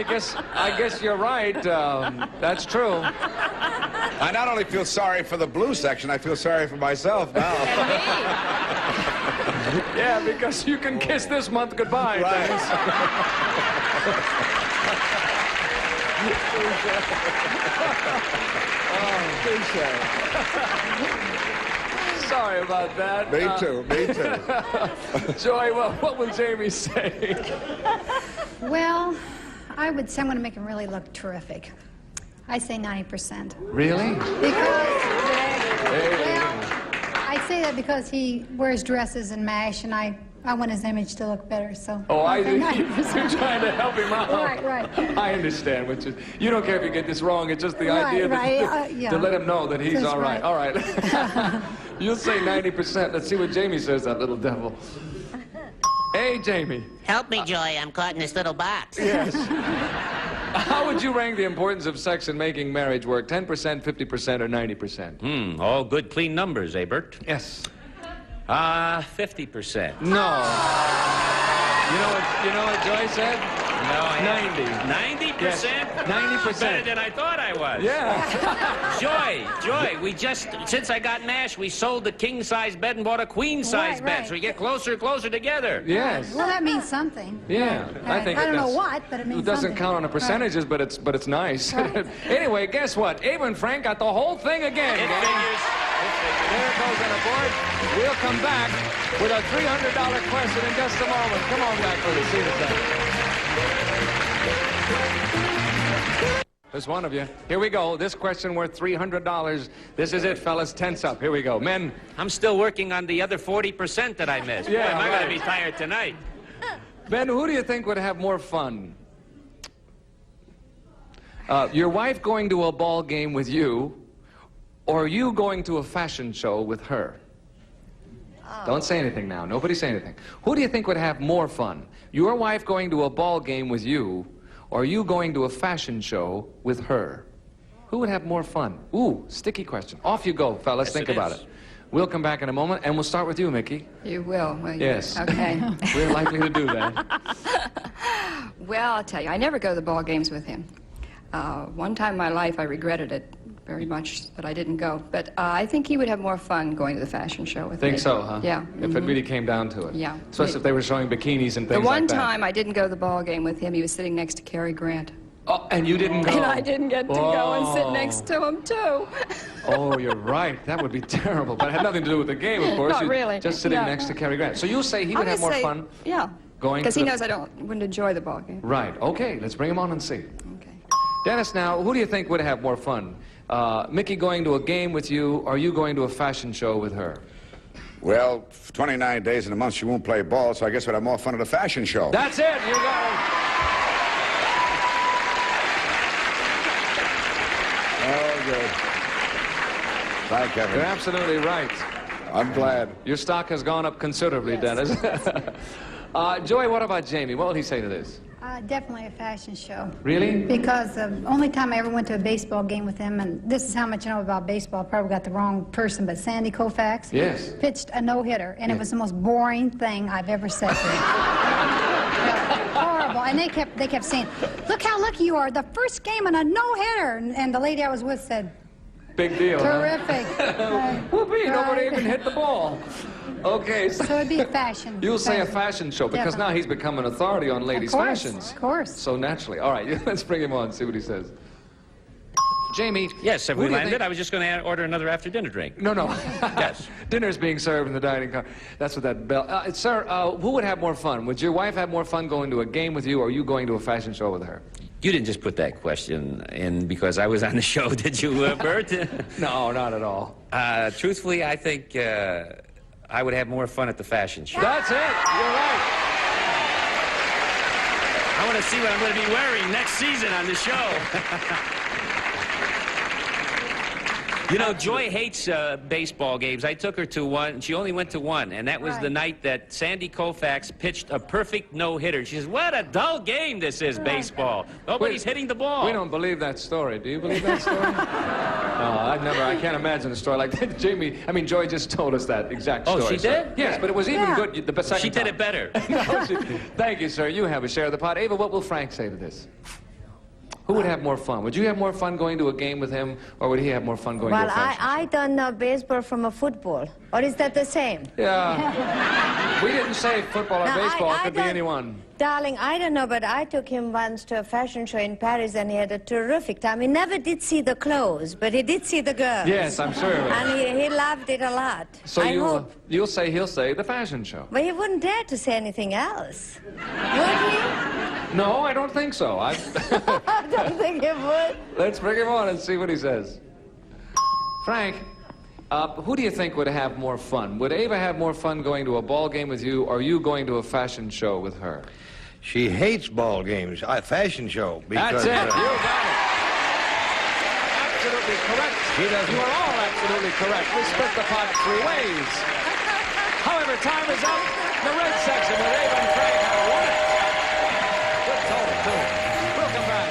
I guess you're right. That's true. I not only feel sorry for the blue section, I feel sorry for myself now. Yeah, because you can kiss this month goodbye, Right. Dennis. Sorry about that. Me too, me too. Joy, well, what will Jamie say? Well, I would say I'm going to make him really look terrific. I say 90%. Really? Because, I say that because he wears dresses and MASH, and I want his image to look better, so. Oh, I say do. 90%. You're trying to help him out. Right. I understand. Which is, you don't care if you get this wrong. It's just the Right, idea right, to let him know that he's That's all right. right. All right. You'll say 90%. Let's see what Jamie says, that little devil. Hey, Jamie. Help me, Joy. I'm caught in this little box. Yes. How would you rank the importance of sex in making marriage work? 10%, 50%, or 90%? All good, clean numbers, eh, Bert? Yes. 50%. No. You know what Joy said? No, 90. 90%? Yes, 90%. Better than I thought I was. Yeah. Joy, we just, since I got MASH, we sold the king-size bed and bought a queen-size Right, bed, right. so we get closer and closer together. Yes. Well, that means something. Yeah, I think I don't know that's- what, but it means It doesn't something. count on the percentages, but it's nice. Right. Anyway, guess what? Ava and Frank got the whole thing again. It gang. figures. There it goes on the board. We'll come back with a $300 question in just a moment. Come on back for the seat of that. There's one of you. Here we go. This question worth $300. This is it, fellas. Tense up. Here we go. Men. I'm still working on the other 40% that I missed. Yeah, Boy, am I going right. to be tired tonight. Ben, who do you think would have more fun? Your wife going to a ball game with you, or you going to a fashion show with her? Don't say anything now. Nobody say anything. Who do you think would have more fun? Your wife going to a ball game with you, or you going to a fashion show with her? Who would have more fun? Ooh, sticky question. Off you go, fellas. Yes, Think it about is. it. We'll come back in a moment, and we'll start with you, Mickey. You will you? Yes. Okay. We're likely to do that. Well, I'll tell you, I never go to the ball games with him. One time in my life, I regretted it very much that I didn't go. But I think he would have more fun going to the fashion show with me. Think so, huh? Yeah. If it really came down to it. Yeah. Especially if they were showing bikinis and things The one like that. time I didn't go to the ball game with him, he was sitting next to Cary Grant. Oh, and you didn't go? And I didn't get to go and sit Oh. next to him, too. Oh, you're right. That would be terrible. But it had nothing to do with the game, of course. Not You really. Just sitting No. next to Cary Grant. So you say he I'm would have gonna more say- fun Yeah. going Because to he the- knows I wouldn't enjoy the ball game. Right. Okay, let's bring him on and see. Okay. Dennis, now, who do you think would have more fun? Mickey going to a game with you, or you going to a fashion show with her? Well, 29 days in a month, she won't play ball, so I guess we'd have more fun at a fashion show. That's it. You got it. Oh, good. Thank you. You're absolutely right. I'm glad. Your stock has gone up considerably, Dennis. Joy, what about Jamie? What will he say to this? Definitely a fashion show. Really? Because the only time I ever went to a baseball game with him, and this is how much I know about baseball, probably got the wrong person, but Sandy Koufax pitched a no-hitter, and it was the most boring thing I've ever said to him. Horrible. And they kept saying, look how lucky you are, the first game and a no-hitter. And the lady I was with said, big deal. Terrific. Whoopee, nobody even hit the ball. Okay. So it'd be a fashion. You'll say a fashion show, because now he's become an authority on ladies' fashions. Of course. So naturally. All right, let's bring him on, see what he says. Jamie. Yes, have we landed? I was just going to order another after-dinner drink. No. Yes. Dinner's being served in the dining car. That's what that bell... sir, who would have more fun? Would your wife have more fun going to a game with you, or you going to a fashion show with her? You didn't just put that question in because I was on the show, did you, Bert? No, not at all. Truthfully, I think I would have more fun at the fashion show. That's it. You're right. I want to see what I'm going to be wearing next season on the show. You know, Joy hates baseball games. I took her to one. She only went to one, and that was the night that Sandy Koufax pitched a perfect no-hitter. She says, what a dull game this is, baseball. Nobody's hitting the ball. We don't believe that story. Do you believe that story? No, I can't imagine a story like that. Joy just told us that exact story. Oh, she did? Yes, but it was even good the second She did it better. Thank you, sir. You have a share of the pot. Ava, what will Frank say to this? Who would have more fun? Would you have more fun going to a game with him, or would he have more fun going to a fashion show? I don't know baseball from a football. Or is that the same? Yeah. We didn't say football or baseball. It could be anyone. Darling, I don't know, but I took him once to a fashion show in Paris, and he had a terrific time. He never did see the clothes, but he did see the girls. Yes, I'm sure. And he loved it a lot. So he'll say the fashion show. But he wouldn't dare to say anything else. Would he? No, I don't think so. I don't think he would. Let's bring him on and see what he says. Frank, who do you think would have more fun? Would Ava have more fun going to a ball game with you, or you going to a fashion show with her? She hates ball games. Fashion show. Because, that's it. You got it. Absolutely correct. You are all absolutely correct. We split the pot 3 ways. However, time is up. The red section with Ava and Frank have won it. Good total, too. We'll come back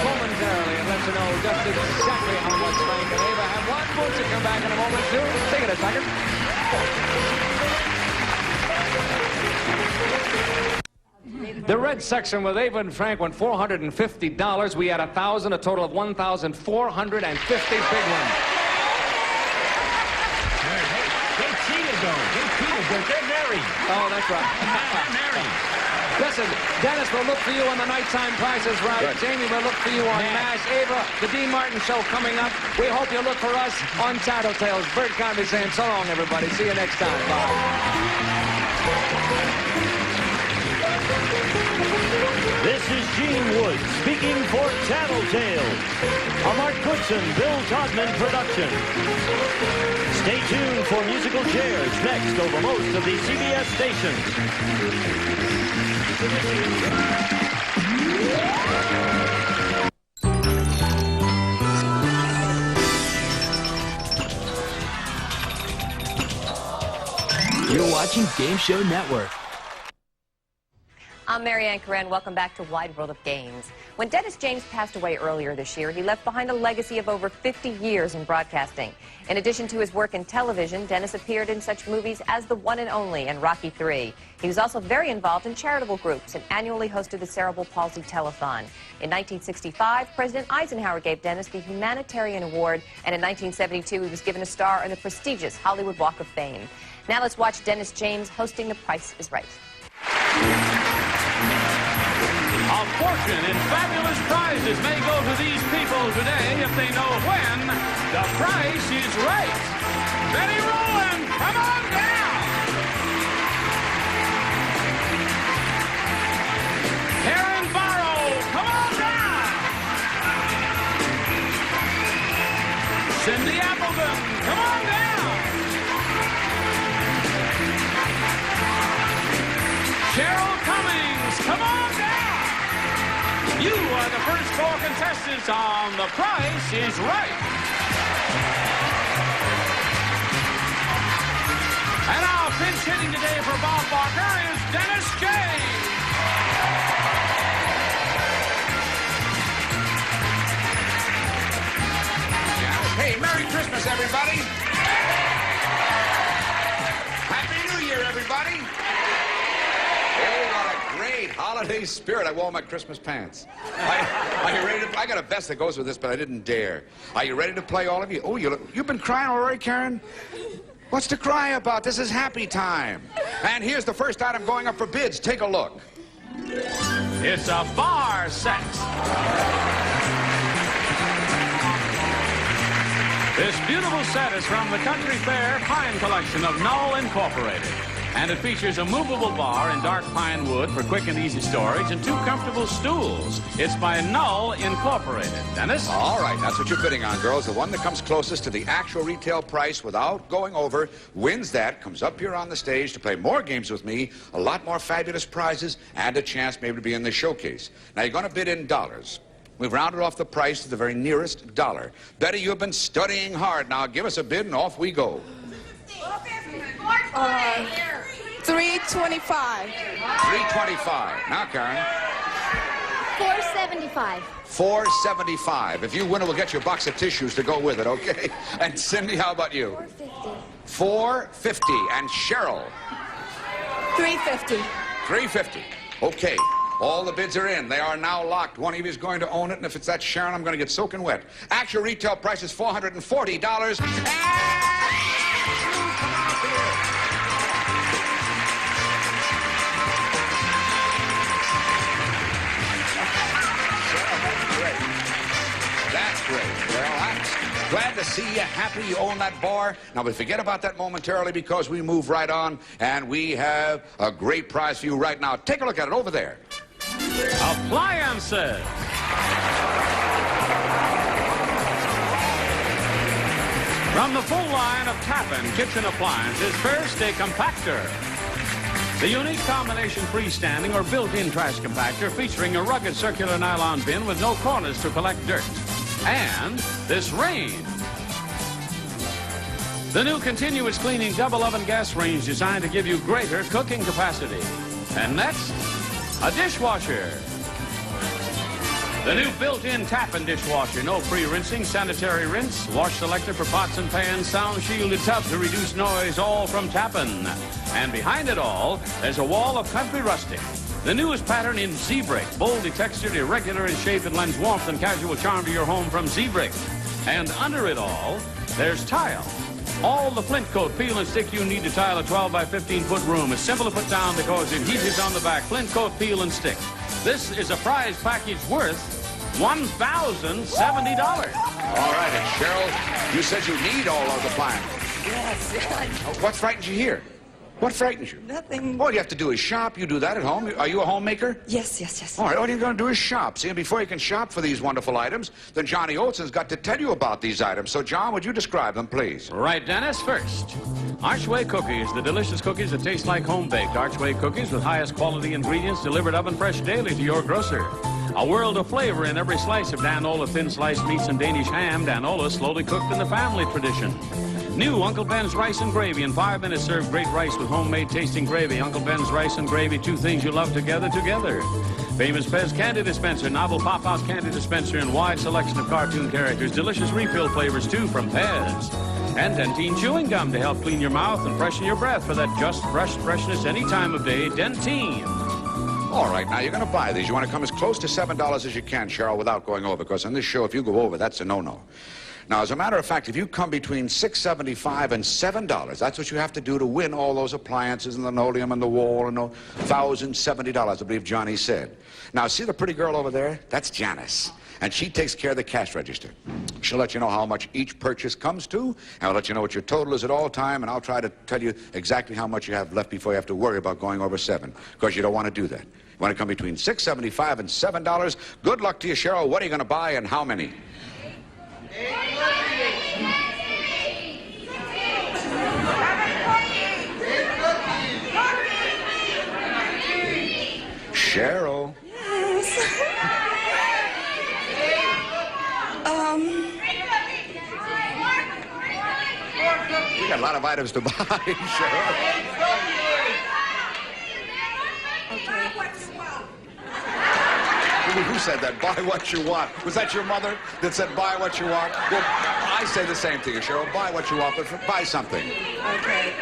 momentarily and let you know just exactly how much Frank and Ava have won. We'll come back in a moment, too. Take it a second. The red section with Ava and Frank won $450. We had 1,000, a total of 1,450. Big win. Hey, Cheetah go. They're married. Oh, that's right. They're married. Listen, Dennis will look for you on the Nighttime Price is Right. Good. Jamie will look for you on MASH. Ava, the Dean Martin Show coming up. We hope you look for us on Tattletales. Bert Convy saying so long, everybody. See you next time. Bye. This is Gene Wood speaking for Tattletales, a Mark Goodson, Bill Todman production. Stay tuned for musical chairs next over most of the CBS stations. You're watching Game Show Network. I'm Marianne Coran. Welcome back to Wide World of Games. When Dennis James passed away earlier this year, he left behind a legacy of over 50 years in broadcasting. In addition to his work in television, Dennis appeared in such movies as The One and Only and Rocky III. He was also very involved in charitable groups and annually hosted the Cerebral Palsy Telethon. In 1965, President Eisenhower gave Dennis the Humanitarian Award, and in 1972, he was given a star on the prestigious Hollywood Walk of Fame. Now let's watch Dennis James hosting The Price is Right. A fortune in fabulous prizes may go to these people today if they know when the price is right. Betty Rowland, come on down. Karen Barrow, come on down. Cindy Appleton, come on down. Cheryl Cummings, come on down. You are the first 4 contestants on The Price is Right. And now, pinch hitting today for Bob Barker is Dennis James. Hey, Merry Christmas, everybody. Happy New Year, everybody. Oh, what a great holiday spirit. I wore my Christmas pants. Are you ready to... I got a vest that goes with this, but I didn't dare. Are you ready to play, all of you? Oh, you've been crying already, Karen? What's to cry about? This is happy time. And here's the first item going up for bids. Take a look. It's a bar set. This beautiful set is from the Country Fair Pine Collection of Knoll Incorporated. And it features a movable bar in dark pine wood for quick and easy storage and 2 comfortable stools. It's by Knoll Incorporated. Dennis? All right, that's what you're bidding on, girls. The one that comes closest to the actual retail price without going over wins that, comes up here on the stage to play more games with me, a lot more fabulous prizes, and a chance maybe to be in the showcase. Now, you're going to bid in dollars. We've rounded off the price to the very nearest dollar. Betty, you've been studying hard. Now, give us a bid, and off we go. 325. 325. Now, Karen. 475. 475. If you win it, we'll get you a box of tissues to go with it, okay? And Cindy, how about you? 450. 450. And Cheryl? 350. 350. Okay. All the bids are in. They are now locked. One of you is going to own it, and if it's that Sharon, I'm going to get soaking wet. Actual retail price is $440. That's great. Well, I'm glad to see you happy you own that bar. Now, we forget about that momentarily because we move right on, and we have a great prize for you right now. Take a look at it over there. Appliances. From the full line of Tappan kitchen appliances, first a compactor. The unique combination freestanding or built-in trash compactor featuring a rugged circular nylon bin with no corners to collect dirt. And this range. The new continuous cleaning double oven gas range designed to give you greater cooking capacity. And next, a dishwasher. The new built-in Tappan dishwasher. No pre-rinsing, sanitary rinse, wash selector for pots and pans, sound-shielded tub to reduce noise, all from Tappan. And behind it all, there's a wall of country rustic. The newest pattern in Z-Brick, boldly textured, irregular in shape, and lends warmth and casual charm to your home from Z-Brick. And under it all, there's tile. All the flint coat, peel, and stick you need to tile a 12 by 15-foot room. It's simple to put down because it heats on the back. Flint coat, peel, and stick. This is a prize package worth $1,070. All right, and Cheryl, you said you need all those appliances. Yes. What frightens you here? What frightens you? Nothing. All you have to do is shop. You do that at home. Are you a homemaker? Yes. All right, all you're going to do is shop. See, and before you can shop for these wonderful items, then Johnny Olson's got to tell you about these items. So, John, would you describe them, please? Right, Dennis. First, Archway Cookies, the delicious cookies that taste like home-baked. Archway Cookies with highest quality ingredients delivered oven fresh daily to your grocer. A world of flavor in every slice of Danola thin sliced meats and Danish ham. Danola slowly cooked in the family tradition. New Uncle Ben's Rice and Gravy. In 5 minutes, serve great rice with homemade tasting gravy. Uncle Ben's Rice and Gravy, 2 things you love together. Famous Pez Candy Dispenser, novel Pop-Out Candy Dispenser, and wide selection of cartoon characters. Delicious refill flavors, too, from Pez. And Dentyne Chewing Gum to help clean your mouth and freshen your breath for that just freshness any time of day. Dentyne. All right, now you're going to buy these. You want to come as close to $7 as you can, Cheryl, without going over, because on this show, if you go over, that's a no-no. Now, as a matter of fact, if you come between $6.75 and $7, that's what you have to do to win all those appliances and the linoleum and the wall and the $1,070, I believe Johnny said. Now, see the pretty girl over there? That's Janice. And she takes care of the cash register. She'll let you know how much each purchase comes to, and I'll let you know what your total is at all time, and I'll try to tell you exactly how much you have left before you have to worry about going over $7, because you don't want to do that. You want to come between $6.75 and $7. Good luck to you, Cheryl. What are you going to buy and how many? Cheryl. Yes. You got a lot of items to buy, Cheryl. Okay. Who said that? Buy what you want. Was that your mother that said buy what you want? Well, I say the same to you, Cheryl. Buy what you want, but buy something. Okay.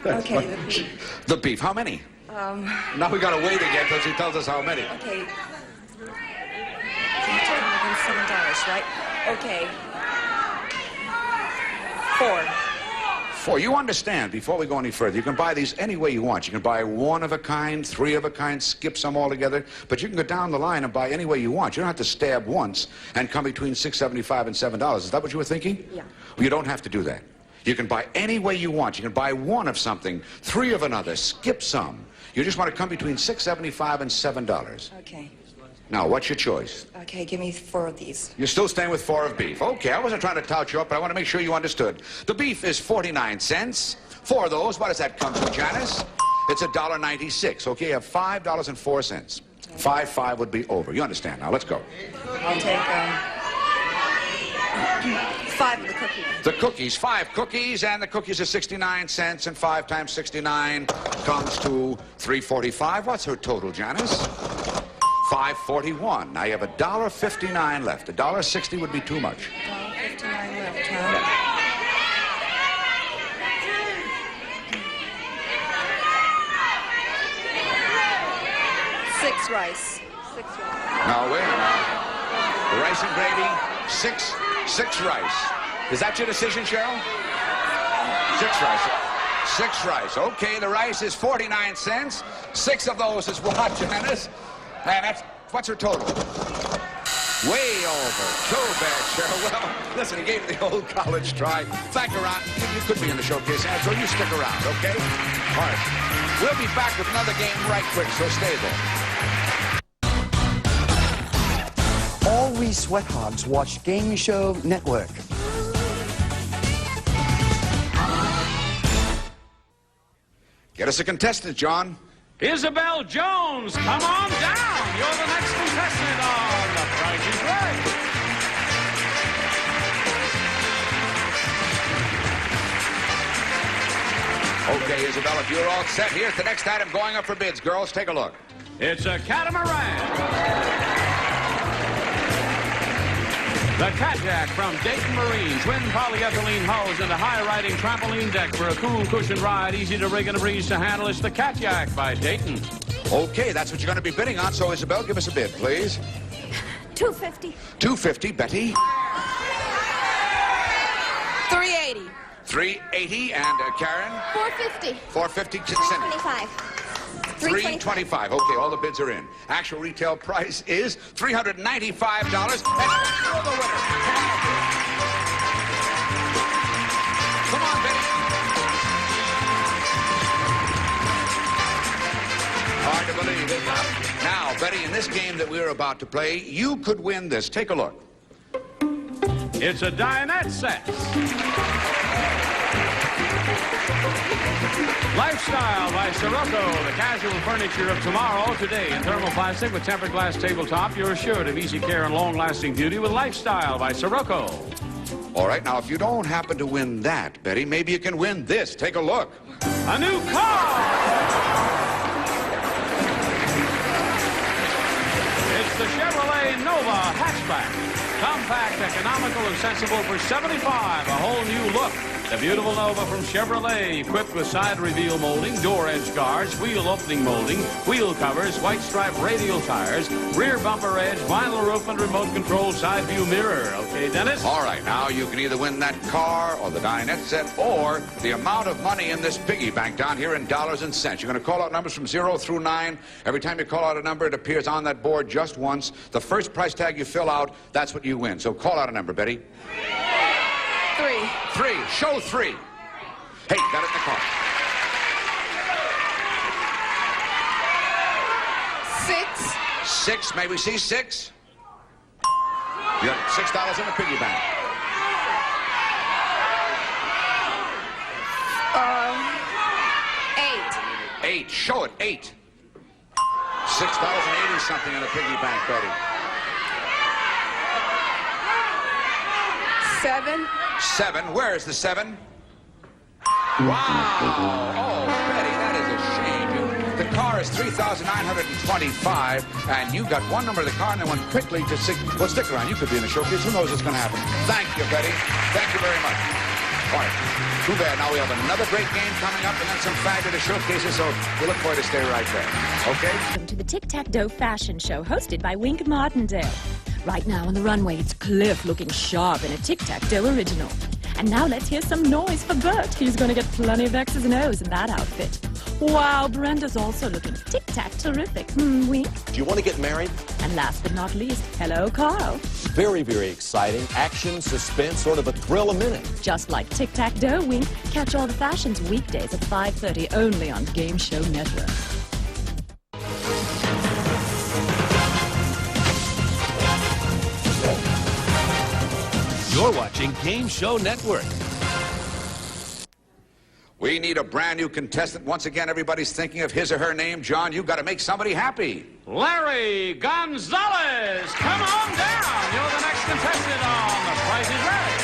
Okay, the beef. The beef. How many? Now we got to wait again until she tells us how many. Okay. $7, right? Okay. 4. 4. You understand, before we go any further, you can buy these any way you want. You can buy 1 of a kind, 3 of a kind, skip some altogether, but you can go down the line and buy any way you want. You don't have to stab once and come between $6.75 and $7. Is that what you were thinking? Yeah. Well, you don't have to do that. You can buy any way you want. You can buy 1 of something, 3 of another, skip some. You just want to come between $6.75 and $7. Okay. Now, what's your choice? Okay, give me 4 of these. You're still staying with 4 of beef. Okay, I wasn't trying to tout you up, but I want to make sure you understood. The beef is 49 cents. 4 of those, what does that come to, Janice? It's $1.96. Okay, you have $5.04. 5 would be over. You understand now. Let's go. I'll take 5 of the cookies. The cookies, 5 cookies, and the cookies are 69 cents, and 5 times 69 comes to $3.45. What's her total, Janice? $5.41. Now you have $1.59 left. $1.60 would be too much. $1.59 left, huh? Six rice. Now, wait a minute. The rice and gravy, 6 rice. Is that your decision, Cheryl? 6 rice. 6 rice. Okay, the rice is 49 cents. 6 of those is what, Janice? And that's, what's her total? Way over. Too bad, Cheryl. Well, listen, you gave it the old college try. Back around. You could be in the showcase, so you stick around, okay? All right. We'll be back with another game right quick, so stay there. All we sweat hogs watch Game Show Network. Get us a contestant, John. Isabel Jones, come on down. You're the next contestant on The Price is Right. Okay, Isabel, if you're all set, here's the next item going up for bids. Girls, take a look. It's a catamaran. The Catjack from Dayton Marine. Twin polyethylene hulls and a high-riding trampoline deck for a cool cushion ride. Easy to rig and a breeze to handle. It's the Catjack by Dayton. Okay, that's what you're going to be bidding on. So, Isabel, give us a bid, please. $2.50. $2.50. Betty? $3.80. $3.80. And Karen? $4.50. $4.50. $3.25. $3.25. Okay, all the bids are in. Actual retail price is $395. And you're the winner. Come on, Betty. Hard to believe, isn't it? Now, Betty, in this game that we're about to play, you could win this. Take a look. It's a dinette set. Lifestyle by Sirocco, the casual furniture of tomorrow, today in thermoplastic with tempered glass tabletop. You're assured of easy care and long-lasting beauty with Lifestyle by Sirocco. All right, now, if you don't happen to win that, Betty, maybe you can win this. Take a look. A new car! It's the Chevrolet Nova hatchback. Compact, economical, and sensible for $75. A whole new look. The beautiful Nova from Chevrolet, equipped with side reveal molding, door edge guards, wheel opening molding, wheel covers, white stripe radial tires, rear bumper edge, vinyl roof, and remote control side view mirror. Okay, Dennis? All right, now you can either win that car or the dinette set or the amount of money in this piggy bank down here in dollars and cents. You're going to call out numbers from 0 through 9. Every time you call out a number, it appears on that board just once. The first price tag you fill out, that's what you win. So call out a number, Betty. 3. 3. Show 3. Hey, got it in the car. 6. 6. May we see 6? You got $6 in the piggy bank. 8. 8. Show it. 8. $6.80 something in the piggy bank, Betty. 7. 7. Where is the 7? Wow! Oh, Betty, that is a shame. The car is $3,925, and you got one number of the car and then went quickly to well, stick around. You could be in the showcase. Who knows what's going to happen? Thank you, Betty. Thank you very much. All right. Too bad. Now we have another great game coming up and then some fabulous showcases, so we look forward to stay right there. Okay? Welcome to the Tic-Tac-Dough Fashion Show, hosted by Wink Martindale. Right now on the runway, it's Cliff looking sharp in a Tic-Tac-Dough original. And now let's hear some noise for Bert. He's going to get plenty of X's and O's in that outfit. Wow, Brenda's also looking tic-tac terrific. Wink. Do you want to get married? And last but not least, hello, Carl. Very, very exciting. Action, suspense, sort of a thrill a minute. Just like Tic-Tac-Dough, Wink. Catch all the fashions weekdays at 5:30 only on Game Show Network. You're watching Game Show Network. We need a brand new contestant. Once again, everybody's thinking of his or her name. John, you've got to make somebody happy. Larry Gonzalez, come on down. You're the next contestant on The Price is Right.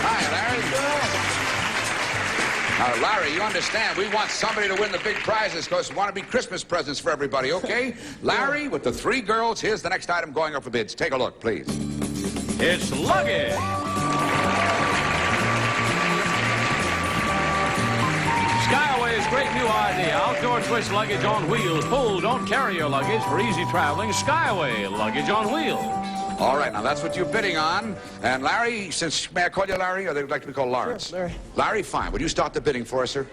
Hi, Larry. Now, Larry, you understand, we want somebody to win the big prizes because we want to be Christmas presents for everybody, okay? Larry, with the 3 girls, here's the next item going up for bids. Take a look, please. It's luggage. Skyway's great new idea. Outdoor twist luggage on wheels. Pull, don't carry your luggage for easy traveling. Skyway luggage on wheels. All right, now that's what you're bidding on. And Larry, may I call you Larry, or they'd like to be called Lawrence? Sure, Larry. Larry, fine. Would you start the bidding for us, sir?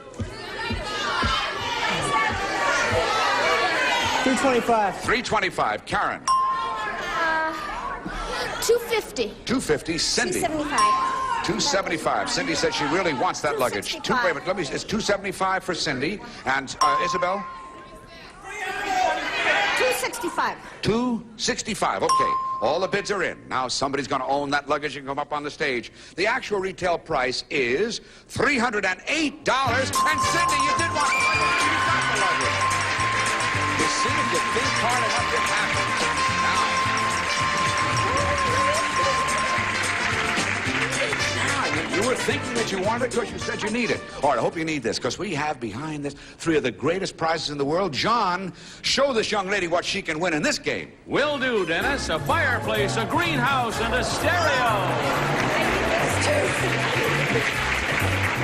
325. 325. Karen. 250. 250. Cindy. 275. 275. Cindy said she really wants that luggage. Wait a minute, it's 275 for Cindy. And Isabel? 265. 265. Okay. All the bids are in. Now somebody's going to own that luggage and come up on the stage. The actual retail price is $308. And Cindy, you did want the luggage. You got the luggage. You see, if you think hard enough, it happens. You were thinking that you wanted it because you said you need it. All right, I hope you need this because we have behind this 3 of the greatest prizes in the world. John, show this young lady what she can win in this game. Will do, Dennis. A fireplace, a greenhouse, and a stereo.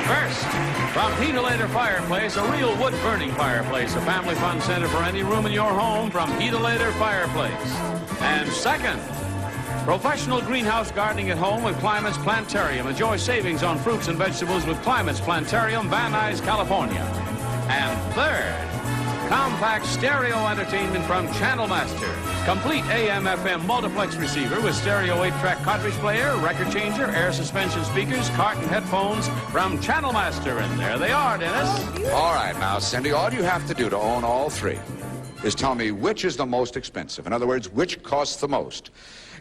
First, from Heatolator Fireplace, a real wood-burning fireplace. A family fun center for any room in your home from Heatolator Fireplace. And second, professional greenhouse gardening at home with Climate's Plantarium. Enjoy savings on fruits and vegetables with Climate's Plantarium, Van Nuys, California. And third, compact stereo entertainment from Channel Master. Complete AM/FM multiplex receiver with stereo 8-track cartridge player, record changer, air suspension speakers, carton headphones from Channel Master. And there they are, Dennis. All right, now, Cindy, all you have to do to own all 3 is tell me which is the most expensive. In other words, which costs the most.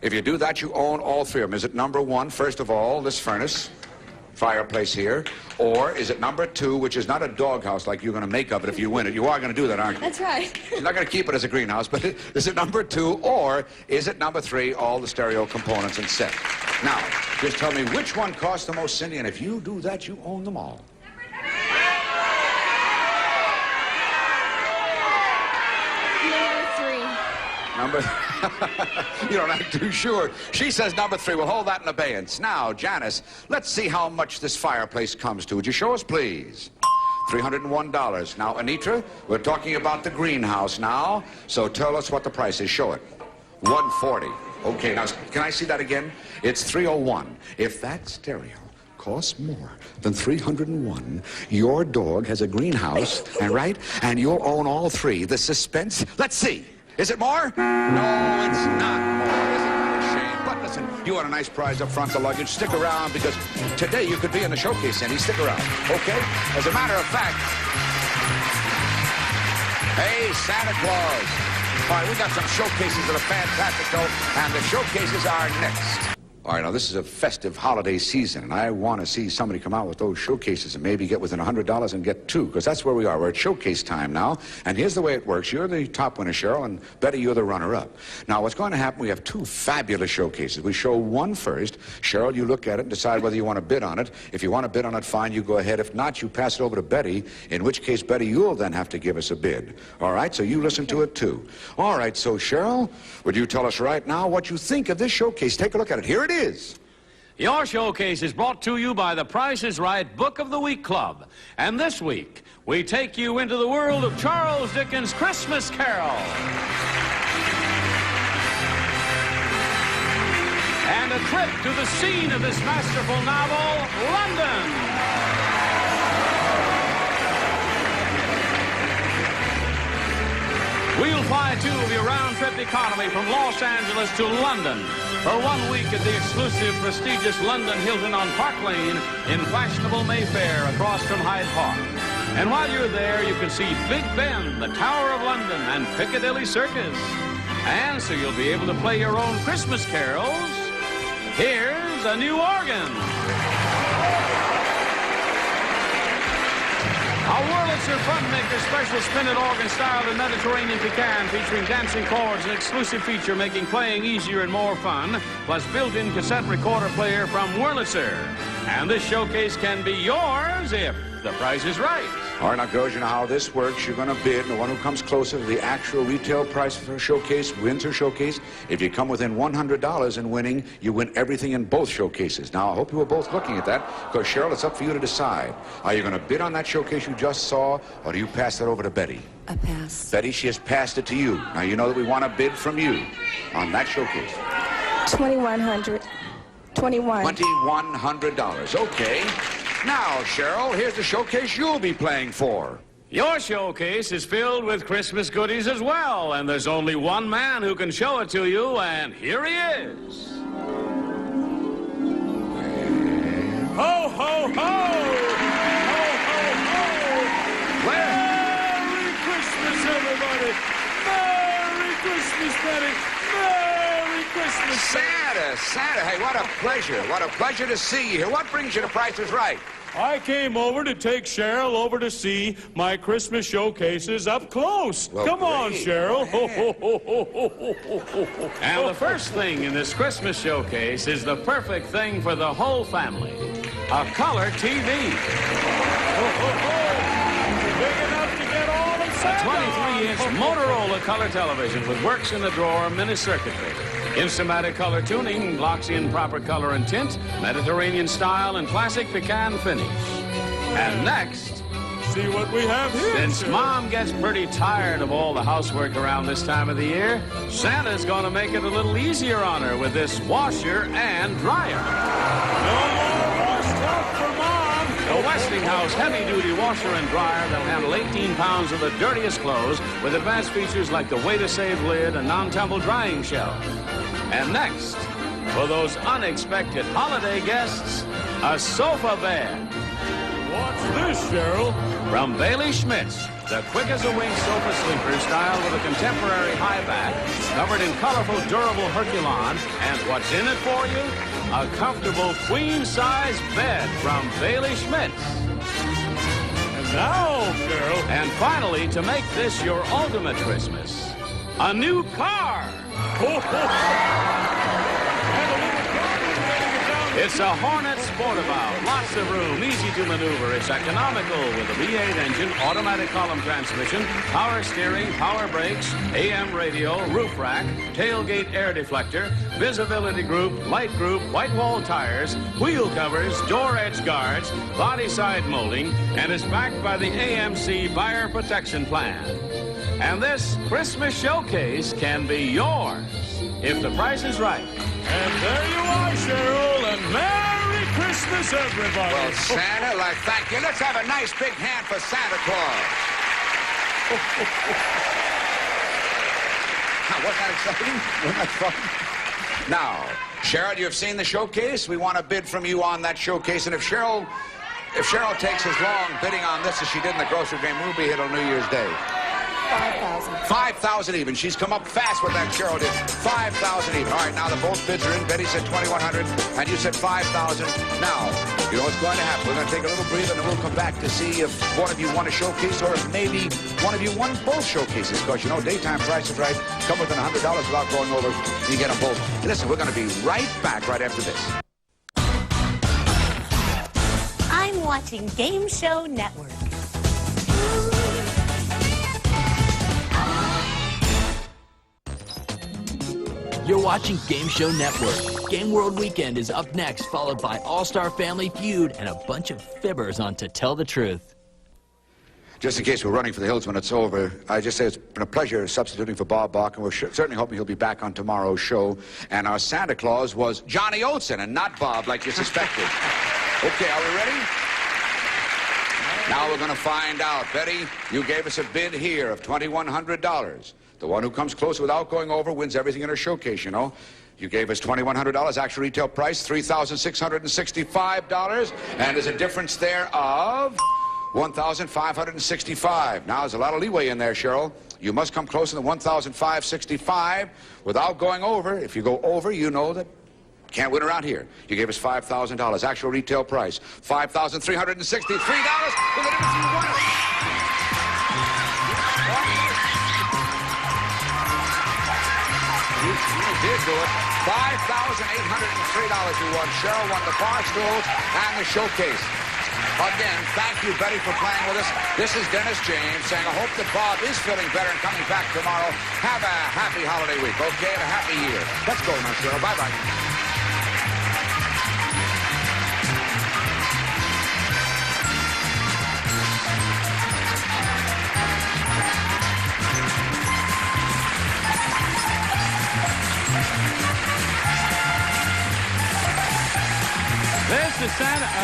If you do that, you own all 3 of them. Is it number 1, first of all, this furnace, fireplace here, or is it number 2, which is not a doghouse like you're going to make of it if you win it? You are going to do that, aren't you? That's right. You're not going to keep it as a greenhouse, but is it number 2, or is it number 3, all the stereo components and set? Now, just tell me which one costs the most, Cindy, and if you do that, you own them all. Number You're not too sure. She says number 3. We'll hold that in abeyance. Now, Janice, let's see how much this fireplace comes to. Would you show us, please? $301. Now, Anitra, we're talking about the greenhouse now, so tell us what the price is. Show it. $140. Okay, now, can I see that again? It's $301. If that stereo costs more than $301, your dog has a greenhouse, and right? And you'll own all 3. The suspense. Let's see. Is it more? No, it's not more. Isn't that a shame? But listen, you want a nice prize up front, the luggage. Stick around because today you could be in the showcase, Cindy. Stick around, okay? As a matter of fact, hey, Santa Claus. All right, we got some showcases that are fantastic, though, and the showcases are next. All right, now this is a festive holiday season, and I want to see somebody come out with those showcases and maybe get within $100 and get two, because that's where we are. We're at showcase time now, and here's the way it works. You're the top winner, Cheryl, and Betty, you're the runner-up. Now, what's going to happen, we have two fabulous showcases. We show one first. Cheryl, you look at it and decide whether you want to bid on it. If you want to bid on it, fine, you go ahead. If not, you pass it over to Betty, in which case, Betty, you'll then have to give us a bid. All right, so you listen to it, too. All right, so, Cheryl, would you tell us right now what you think of this showcase? Take a look at it. Here it is. Your showcase is brought to you by the Price is Right Book of the Week Club. And this week, we take you into the world of Charles Dickens' Christmas Carol. And a trip to the scene of this masterful novel, London. We'll fly two of your round-trip economy from Los Angeles to London for 1 week at the exclusive, prestigious London Hilton on Park Lane in fashionable Mayfair across from Hyde Park. And while you're there, you can see Big Ben, the Tower of London, and Piccadilly Circus. And so you'll be able to play your own Christmas carols. Here's a new organ. Our Wurlitzer Funmaker special spin-it organ styled in Mediterranean pecan, featuring dancing chords, an exclusive feature making playing easier and more fun, plus built-in cassette recorder player from Wurlitzer. And this showcase can be yours if the price is right. All right, now, girls, you know how this works. You're going to bid, and the one who comes closer to the actual retail price for a showcase wins her showcase. If you come within $100 in winning, you win everything in both showcases. Now, I hope you were both looking at that, because, Cheryl, it's up for you to decide. Are you going to bid on that showcase you just saw, or do you pass that over to Betty? I pass. Betty, she has passed it to you. Now, you know that we want a bid from you on that showcase. $2,100. $2,100. Okay. Now, Cheryl, here's the showcase you'll be playing for. Your showcase is filled with Christmas goodies as well, and there's only one man who can show it to you, and here he is. Ho, ho, ho! Ho, ho, ho! Merry Christmas, everybody! Merry Christmas, Betty! Merry Christmas, Santa, hey, what a pleasure. What a pleasure to see you here. What brings you to Price is Right? I came over to take Cheryl over to see my Christmas showcases up close. Well, Come on, Cheryl. Ho, ho, ho, ho, ho, ho, ho, ho. And the first thing in this Christmas showcase is the perfect thing for the whole family. A color TV. Ho, ho, ho. Big enough to get all of A Santa. 23-inch Motorola color television with works-in-the-drawer mini circuitry. Instamatic color tuning locks in proper color and tint, Mediterranean style, and classic pecan finish. And next, see what we have here. Since Mom gets pretty tired of all the housework around this time of the year, Santa's going to make it a little easier on her with this washer and dryer. No more wash stuff for Mom. The Westinghouse heavy-duty washer and dryer that'll handle 18 pounds of the dirtiest clothes with advanced features like the way-to-save lid and non-tumble drying shelf. And next, for those unexpected holiday guests, a sofa bed. What's this, Cheryl? From Bailey Schmitz, the quick-as-a-wink sofa sleeper styled with a contemporary high back, covered in colorful, durable Herculon, and what's in it for you? A comfortable queen-size bed from Bailey Schmitz. And now, Cheryl. And finally, to make this your ultimate Christmas, a new car. It's a Hornet Sportabout. Lots of room, easy to maneuver. It's economical with a V8 engine, automatic column transmission, power steering, power brakes, AM radio, roof rack, tailgate air deflector, visibility group, light group, white wall tires, wheel covers, door edge guards, body side molding, and is backed by the AMC Buyer Protection Plan. And this Christmas showcase can be yours if the price is right. And there you are, Cheryl, and Merry Christmas, everybody. Well, Santa, thank you. Let's have a nice big hand for Santa Claus. Wasn't that exciting? Wasn't that fun? Now, Cheryl, you've seen the showcase. We want a bid from you on that showcase. And if Cheryl takes as long bidding on this as she did in the grocery game, we'll be here till New Year's Day. 5,000. 5,000 even. She's come up fast with that, Cheryl did. 5,000 even. All right, now the both bids are in. Betty said 2,100, and you said 5,000. Now, you know what's going to happen. We're going to take a little breather, and then we'll come back to see if one of you won a showcase or if maybe one of you won both showcases. Because, you know, daytime Price is Right. Come within $100 without going over. You get them both. Listen, we're going to be right back right after this. I'm watching Game Show Network. You're watching Game Show Network. Game World Weekend is up next, followed by All-Star Family Feud and a bunch of fibbers on To Tell the Truth. Just in case we're running for the hills when it's over, I just say it's been a pleasure substituting for Bob Bach, and we're certainly hoping he'll be back on tomorrow's show. And our Santa Claus was Johnny Olsen and not Bob, like you suspected. Okay, are we ready? Now we're going to find out. Betty, you gave us a bid here of $2,100. The one who comes close without going over wins everything in her showcase, you know. You gave us $2,100, actual retail price, $3,665, and there's a difference there of $1,565. Now, there's a lot of leeway in there, Cheryl. You must come closer than $1,565 without going over. If you go over, you know that can't win around here. You gave us $5,000, actual retail price, $5,363. With a difference, you won it. You did do it. $5,803 you won. Cheryl won the bar stools and the showcase. Again, thank you, Betty, for playing with us. This is Dennis James saying I hope that Bob is feeling better and coming back tomorrow. Have a happy holiday week, okay, and a happy year. Let's go now, Cheryl. Bye-bye.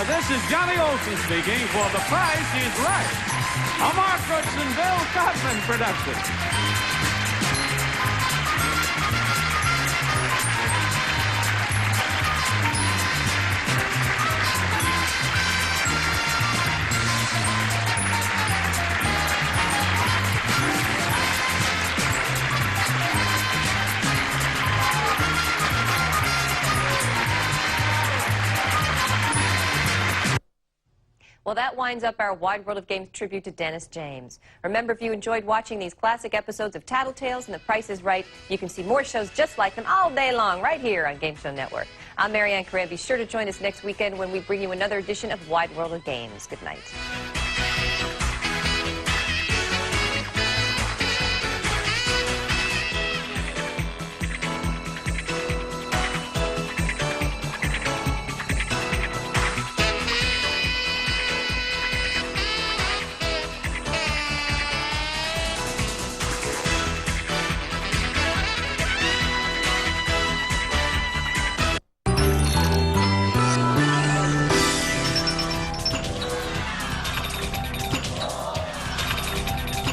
This is Johnny Olsen speaking for The Price is Right, a Mark Brooks and Bill Kaufman production. Well, that winds up our Wide World of Games tribute to Dennis James. Remember, if you enjoyed watching these classic episodes of Tattletales and The Price is Right, you can see more shows just like them all day long right here on Game Show Network. I'm Marianne Coran. Be sure to join us next weekend when we bring you another edition of Wide World of Games. Good night.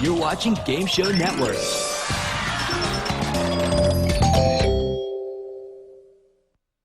You're watching Game Show Network.